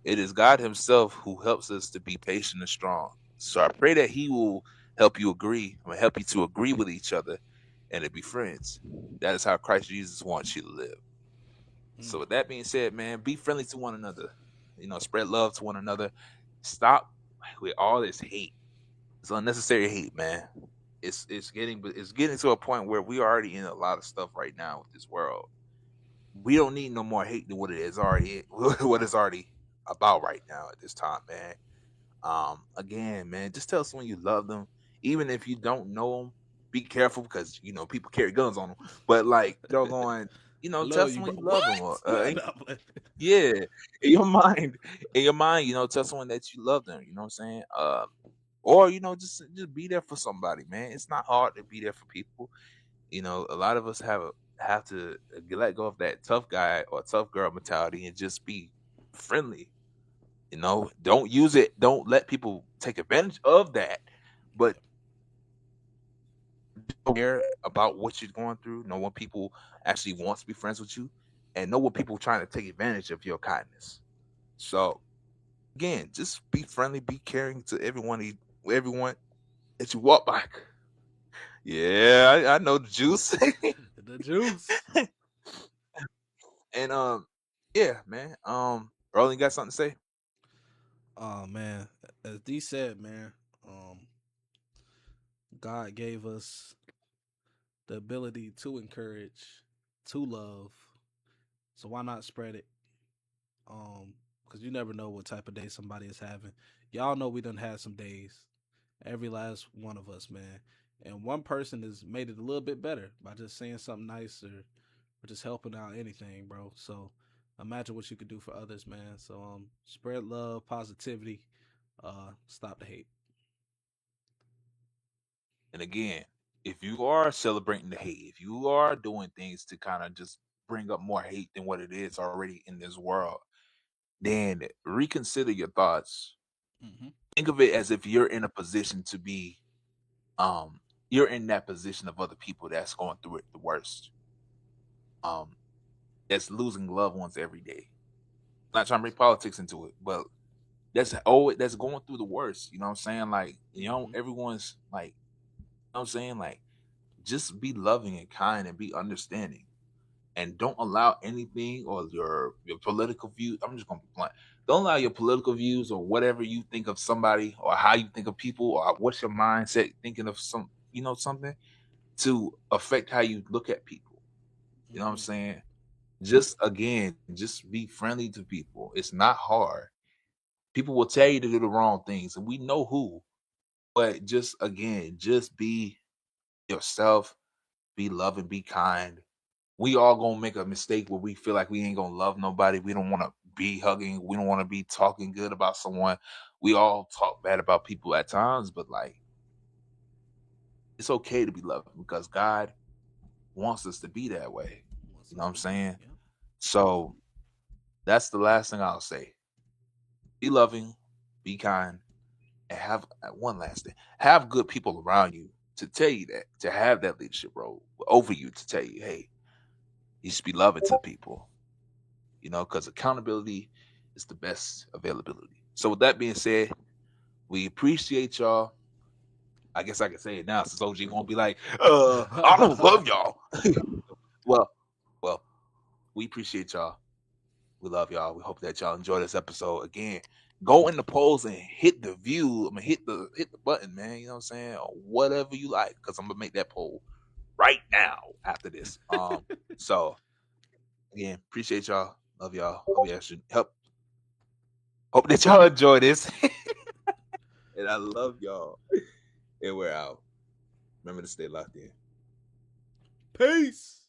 It is God Himself who helps us to be patient and strong. So I pray that He will help you agree. I'm gonna help you to agree with each other and to be friends. That is how Christ Jesus wants you to live. So with that being said, man, be friendly to one another. Spread love to one another. Stop with all this hate. It's unnecessary hate, man. It's getting to a point where we are already in a lot of stuff right now with this world. We don't need no more hate than what it is already what it's already about right now at this time, man. Again, man, just tell someone you love them, even if you don't know them. Be careful because people carry guns on them. But like, doggone, I tell love you, bro. someone you love them. What? No, no, Yeah, in your mind, tell someone that you love them. You know what I'm saying? Or just be there for somebody, man. It's not hard to be there for people. A lot of us have to let go of that tough guy or tough girl mentality and just be friendly. Don't use it. Don't let people take advantage of that. But care about what you're going through. Know when people actually want to be friends with you, and know when people trying to take advantage of your kindness. So again, just be friendly, be caring to everyone that you walk by. Yeah, I know the juice. the juice. And yeah, man. Roland, you got something to say? Oh man, as D said, man, God gave us the ability to encourage, to love. So why not spread it? Because you never know what type of day somebody is having. Y'all know we done had some days. Every last one of us, man. And one person has made it a little bit better by just saying something nice, or just helping out anything, bro. So imagine what you could do for others, man. So spread love, positivity, stop the hate. And again, if you are celebrating the hate, if you are doing things to kind of just bring up more hate than what it is already in this world, then reconsider your thoughts. Mm-hmm. Think of it as if you're in a position to be, um, you're in that position of other people that's going through it the worst. Um, that's losing loved ones every day. Not trying to bring politics into it, but that's going through the worst. You know what I'm saying? Like, Mm-hmm. everyone's like, you know what I'm saying? Like, just be loving and kind and be understanding. and don't allow anything or your political views. I'm just gonna be blunt. Don't allow your political views or whatever you think of somebody or how you think of people or what's your mindset thinking of something to affect how you look at people. You know what I'm saying? Just be friendly to people. It's not hard. People will tell you to do the wrong things, and we know who. But just be yourself, be loving, be kind. We all gonna make a mistake where we feel like we ain't gonna love nobody. We don't want to be hugging. We don't want to be talking good about someone. We all talk bad about people at times, but like it's okay to be loving because God wants us to be that way. You know what I'm saying? So that's the last thing I'll say. Be loving, be kind, and have one last thing. Have good people around you to tell you that, to have that leadership role over you to tell you, hey, you should be loving to people. Because accountability is the best availability. So with that being said, we appreciate y'all. I guess I can say it now since OG won't be like, I don't love y'all. well, well, we appreciate y'all. We love y'all. We hope that y'all enjoy this episode. Again, go in the polls and hit the view. I'm gonna hit the button, man. You know what I'm saying? Or whatever you like, because I'm gonna make that poll right now after this. So again, appreciate y'all. Love y'all. Hope y'all should help. Hope that y'all enjoy this. And I love y'all. And we're out. Remember to stay locked in. Peace.